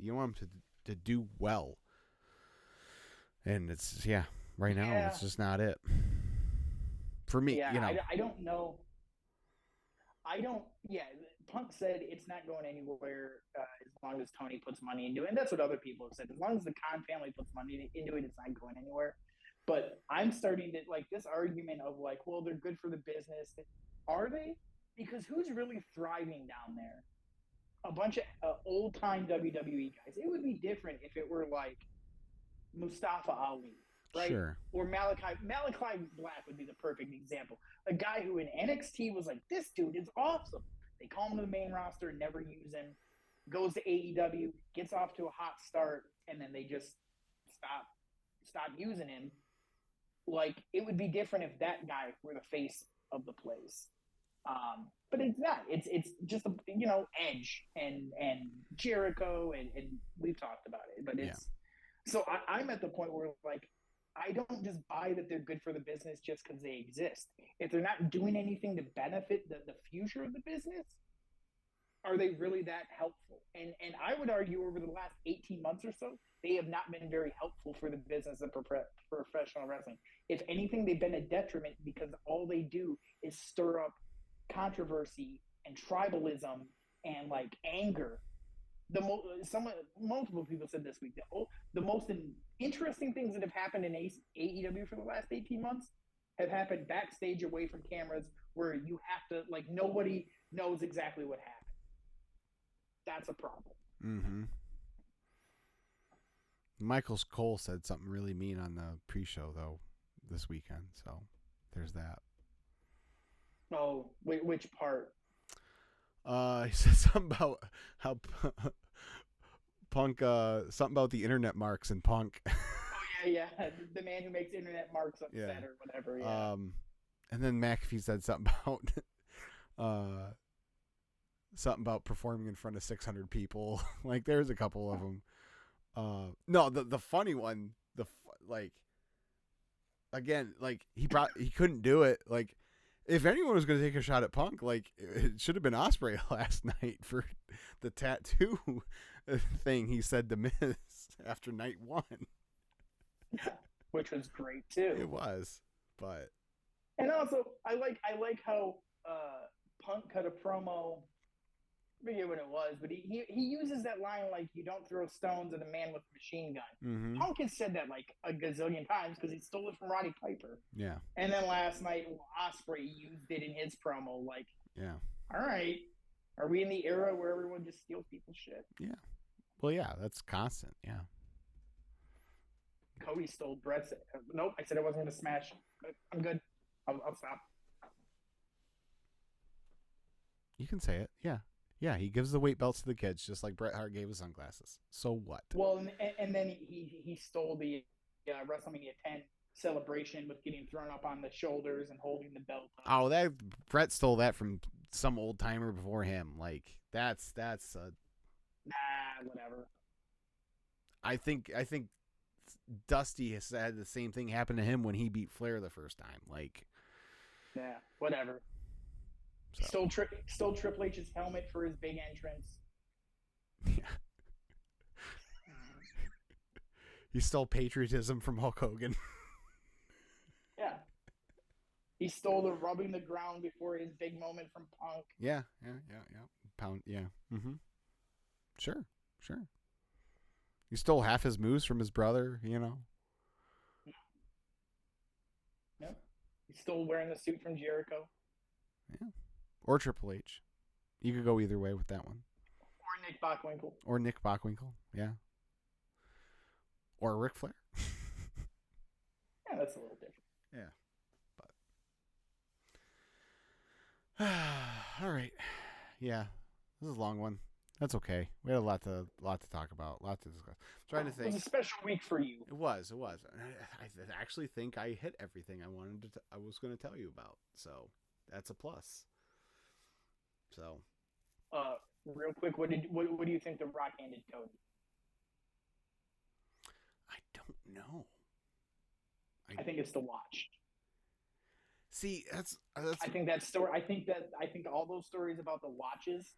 to do well, and it's right now it's just not it for me. Yeah, I don't know. Yeah, Punk said it's not going anywhere as long as Tony puts money into it. And that's what other people have said. As long as the Khan family puts money into it, it's not going anywhere. But I'm starting to like this argument of like, well, they're good for the business. Are they? Because who's really thriving down there? A bunch of old time WWE guys. It would be different if it were like Mustafa Ali, right? Sure. Or Malachi Black would be the perfect example. A guy who in NXT was like, this dude is awesome. They call him to the main roster, never use him. Goes to AEW, gets off to a hot start, and then they just stop using him. Like it would be different if that guy were the face of the place. But it's not. It's just Edge and Jericho, and we've talked about it. But it's so I'm at the point where like I don't just buy that they're good for the business just because they exist. If they're not doing anything to benefit the future of the business, are they really that helpful? And I would argue over the last 18 months or so, they have not been very helpful for the business of professional wrestling. If anything, they've been a detriment because all they do is stir up controversy and tribalism and like anger. Multiple people said this week that the most interesting things that have happened in AEW for the last 18 months have happened backstage away from cameras where you have to like nobody knows exactly what happened. That's a problem. Mm-hmm. Michael Cole said something really mean on the pre-show though this weekend, so there's that. Oh, which part? He said something about how Punk, something about the internet marks in Punk. Oh yeah, the man who makes internet marks upset or whatever. Yeah. And then McAfee said something about performing in front of 600 people. Like there's a couple of them. No, the funny one, again, like he couldn't do it. Like if anyone was going to take a shot at Punk, like it should have been Ospreay last night for the tattoo thing he said to Miz after night one. Yeah, which was great too. It was, but and also I like how Punk cut a promo forget what it was, but he uses that line like, "You don't throw stones at a man with a machine gun." Mm-hmm. Punk has said that like a gazillion times because he stole it from Roddy Piper. Yeah. And then last night, Ospreay used it in his promo. Like, Yeah. all right, are we in the era where everyone just steals people's shit? Yeah. Well, yeah, that's constant. Yeah. Cody stole Brett's. Nope, I said I wasn't going to smash. I'm good. I'll stop. You can say it. Yeah. Yeah, he gives the weight belts to the kids just like Bret Hart gave his sunglasses. So what? Well, and then he stole the WrestleMania 10 celebration with getting thrown up on the shoulders and holding the belt up. Oh, that Bret stole that from some old timer before him. Like that's whatever. I think Dusty has had the same thing happen to him when he beat Flair the first time. Like, yeah, whatever. So. Stole Triple H's helmet for his big entrance. Yeah. He stole patriotism from Hulk Hogan. Yeah. He stole the rubbing the ground before his big moment from Punk. Yeah. Pound, yeah. Mm-hmm. Sure. He stole half his moves from his brother, you know. Yeah. He stole wearing the suit from Jericho. Yeah. Or Triple H. You could go either way with that one. Or Nick Bockwinkel. Yeah. Or Ric Flair. Yeah, that's a little different. Yeah. But all right. Yeah. This is a long one. That's okay. We had a lot to talk about, a lot to discuss. I'm trying to think. It was a special week for you. It was. I actually think I hit everything I was going to tell you about. So that's a plus. So, real quick, what do you think the Rock handed Cody? I don't know. I think it's the watch. See, that's. I think that story. I think all those stories about the watches.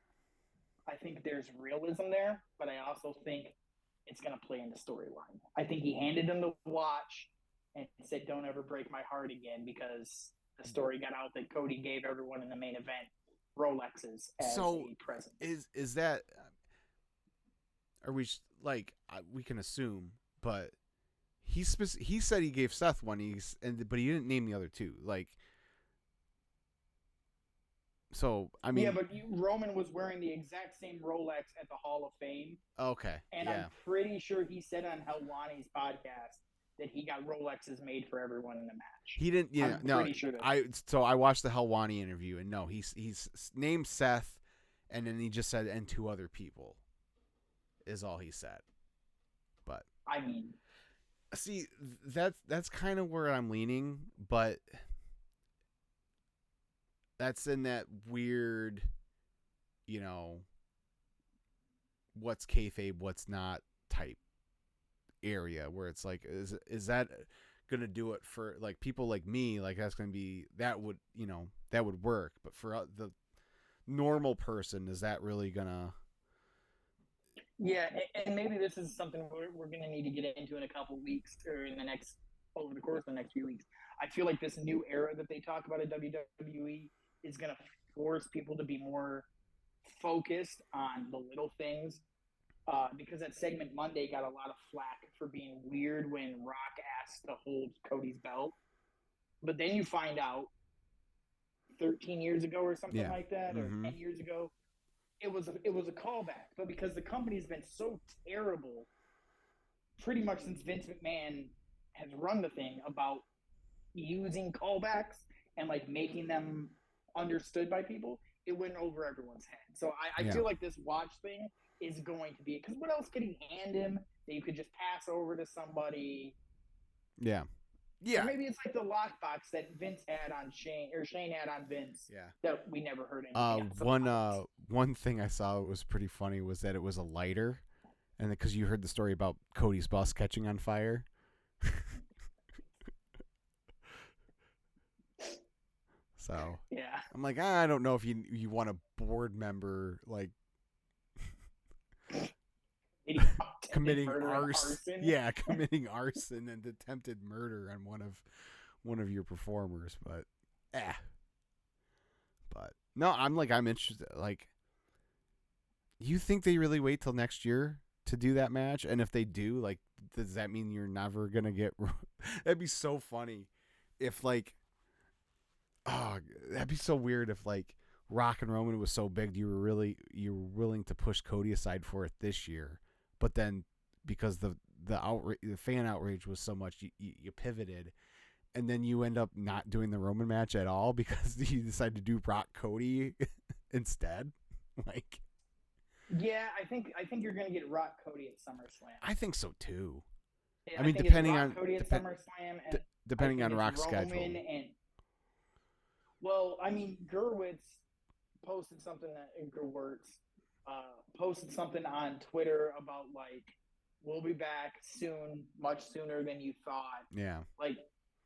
I think there's realism there, but I also think it's going to play in the storyline. I think he handed him the watch and said, "Don't ever break my heart again," because the story got out that Cody gave everyone in the main event Rolexes as a present. Is that? Are we like we can assume, but he said he gave Seth one. But he didn't name the other two. Like, so I mean, yeah, but Roman was wearing the exact same Rolex at the Hall of Fame. Okay, and I'm pretty sure he said on Helwani's podcast that he got Rolexes made for everyone in the match. He didn't. Yeah, I'm pretty sure So I watched the Helwani interview, and no, he's named Seth, and then he just said and two other people. Is all he said. But I mean, see, that's kind of where I'm leaning, but that's in that weird, you know, what's kayfabe, what's not type area where it's like, is that gonna do it for like people like me? Like that's gonna be that would work, but for the normal person, is that really gonna? Yeah, and maybe this is something we're going to need to get into in a couple weeks or over the course of the next few weeks. I feel like this new era that they talk about at WWE is going to force people to be more focused on the little things because that segment Monday got a lot of flack for being weird when Rock asked to hold Cody's belt. But then you find out 13 years ago or something like that, or 10 years ago, it was a callback, but because the company's been so terrible pretty much since Vince McMahon has run the thing about using callbacks and like making them understood by people, it went over everyone's head. So I feel like this watch thing is going to be, because what else could he hand him that you could just pass over to somebody? Yeah. Or maybe it's like the lockbox that Vince had on Shane, or Shane had on Vince. Yeah. That we never heard anything. One thing I saw was pretty funny was that it was a lighter, and because you heard the story about Cody's bus catching on fire. So yeah, I'm like, I don't know if you want a board member like committing arson. Yeah, committing arson and attempted murder on one of your performers, but But no, I'm interested. Like, You think they really wait till next year to do that match? And if they do, like, does that mean you're never gonna get? That'd be so funny if like, oh, that'd be so weird if like Rock and Roman was so big you were willing to push Cody aside for it this year, but then because the fan outrage was so much, you pivoted, and then you end up not doing the Roman match at all because you decided to do Rock Cody instead, like. Yeah, I think you're gonna get Rock Cody at SummerSlam. I think so too. Yeah, I mean, think depending it's Rock on Cody at SummerSlam, and depending I on think Rock's it's Roman schedule. and well, I mean, Gerwitz posted something that Gerwitz posted something on Twitter about like we'll be back soon, much sooner than you thought. Yeah. Like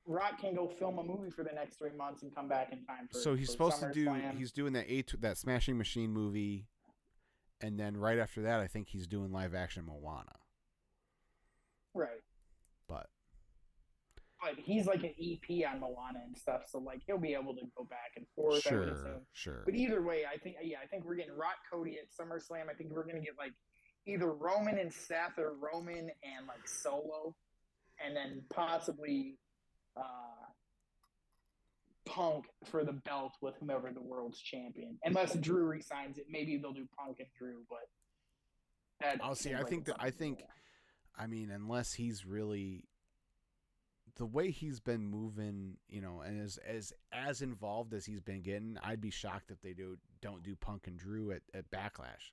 Rock can go film a movie for the next 3 months and come back in time for. So he's for supposed to do. SummerSlam. He's doing that Smashing Machine movie, and then right after that, I think he's doing live action Moana. Right. But he's like an EP on Moana and stuff, so like he'll be able to go back and forth. I would assume. Sure. But either way, I think we're getting Rock Cody at SummerSlam. I think we're gonna get like either Roman and Seth or Roman and like Solo, and then possibly Punk for the belt with whomever the world's champion. Unless Drew resigns it, maybe they'll do Punk and Drew. But that I'll see. I mean, unless he's really the way he's been moving, and as involved as he's been getting, I'd be shocked if they don't do Punk and Drew at Backlash.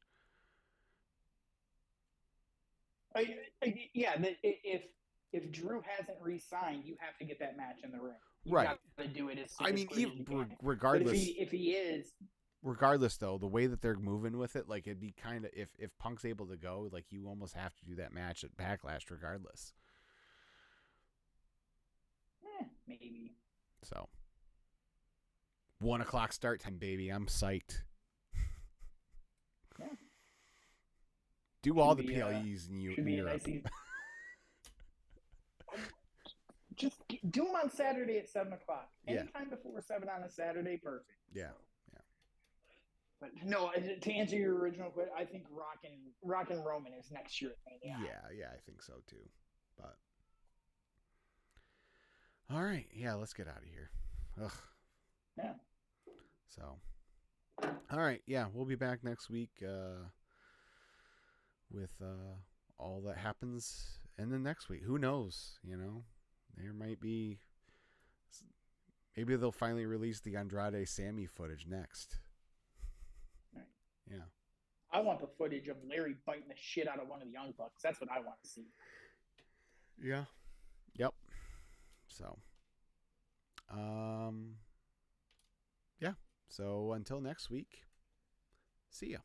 If Drew hasn't re-signed, you have to get that match in the ring. You Right. got to do it as soon I mean, as you can. regardless. But if he is, regardless though, the way that they're moving with it, like it'd be kind of if Punk's able to go, like you almost have to do that match at Backlash regardless. Maybe. So 1:00 start time, baby. I'm psyched. Yeah. Do all the PLEs in Europe. Just do them on Saturday at 7:00. Yeah. Anytime before 7 on a Saturday, perfect. Yeah. But no, to answer your original question, I think Rock and Roman is next year. Yeah, I think so too. But all right, yeah, let's get out of here. Ugh. Yeah. So, all right, yeah, we'll be back next week with all that happens, and then next week, who knows? There might be. Maybe they'll finally release the Andrade Sammy footage next. Right. Yeah. I want the footage of Larry biting the shit out of one of the Young Bucks. That's what I want to see. Yeah. Yep. So, yeah. So until next week, see ya.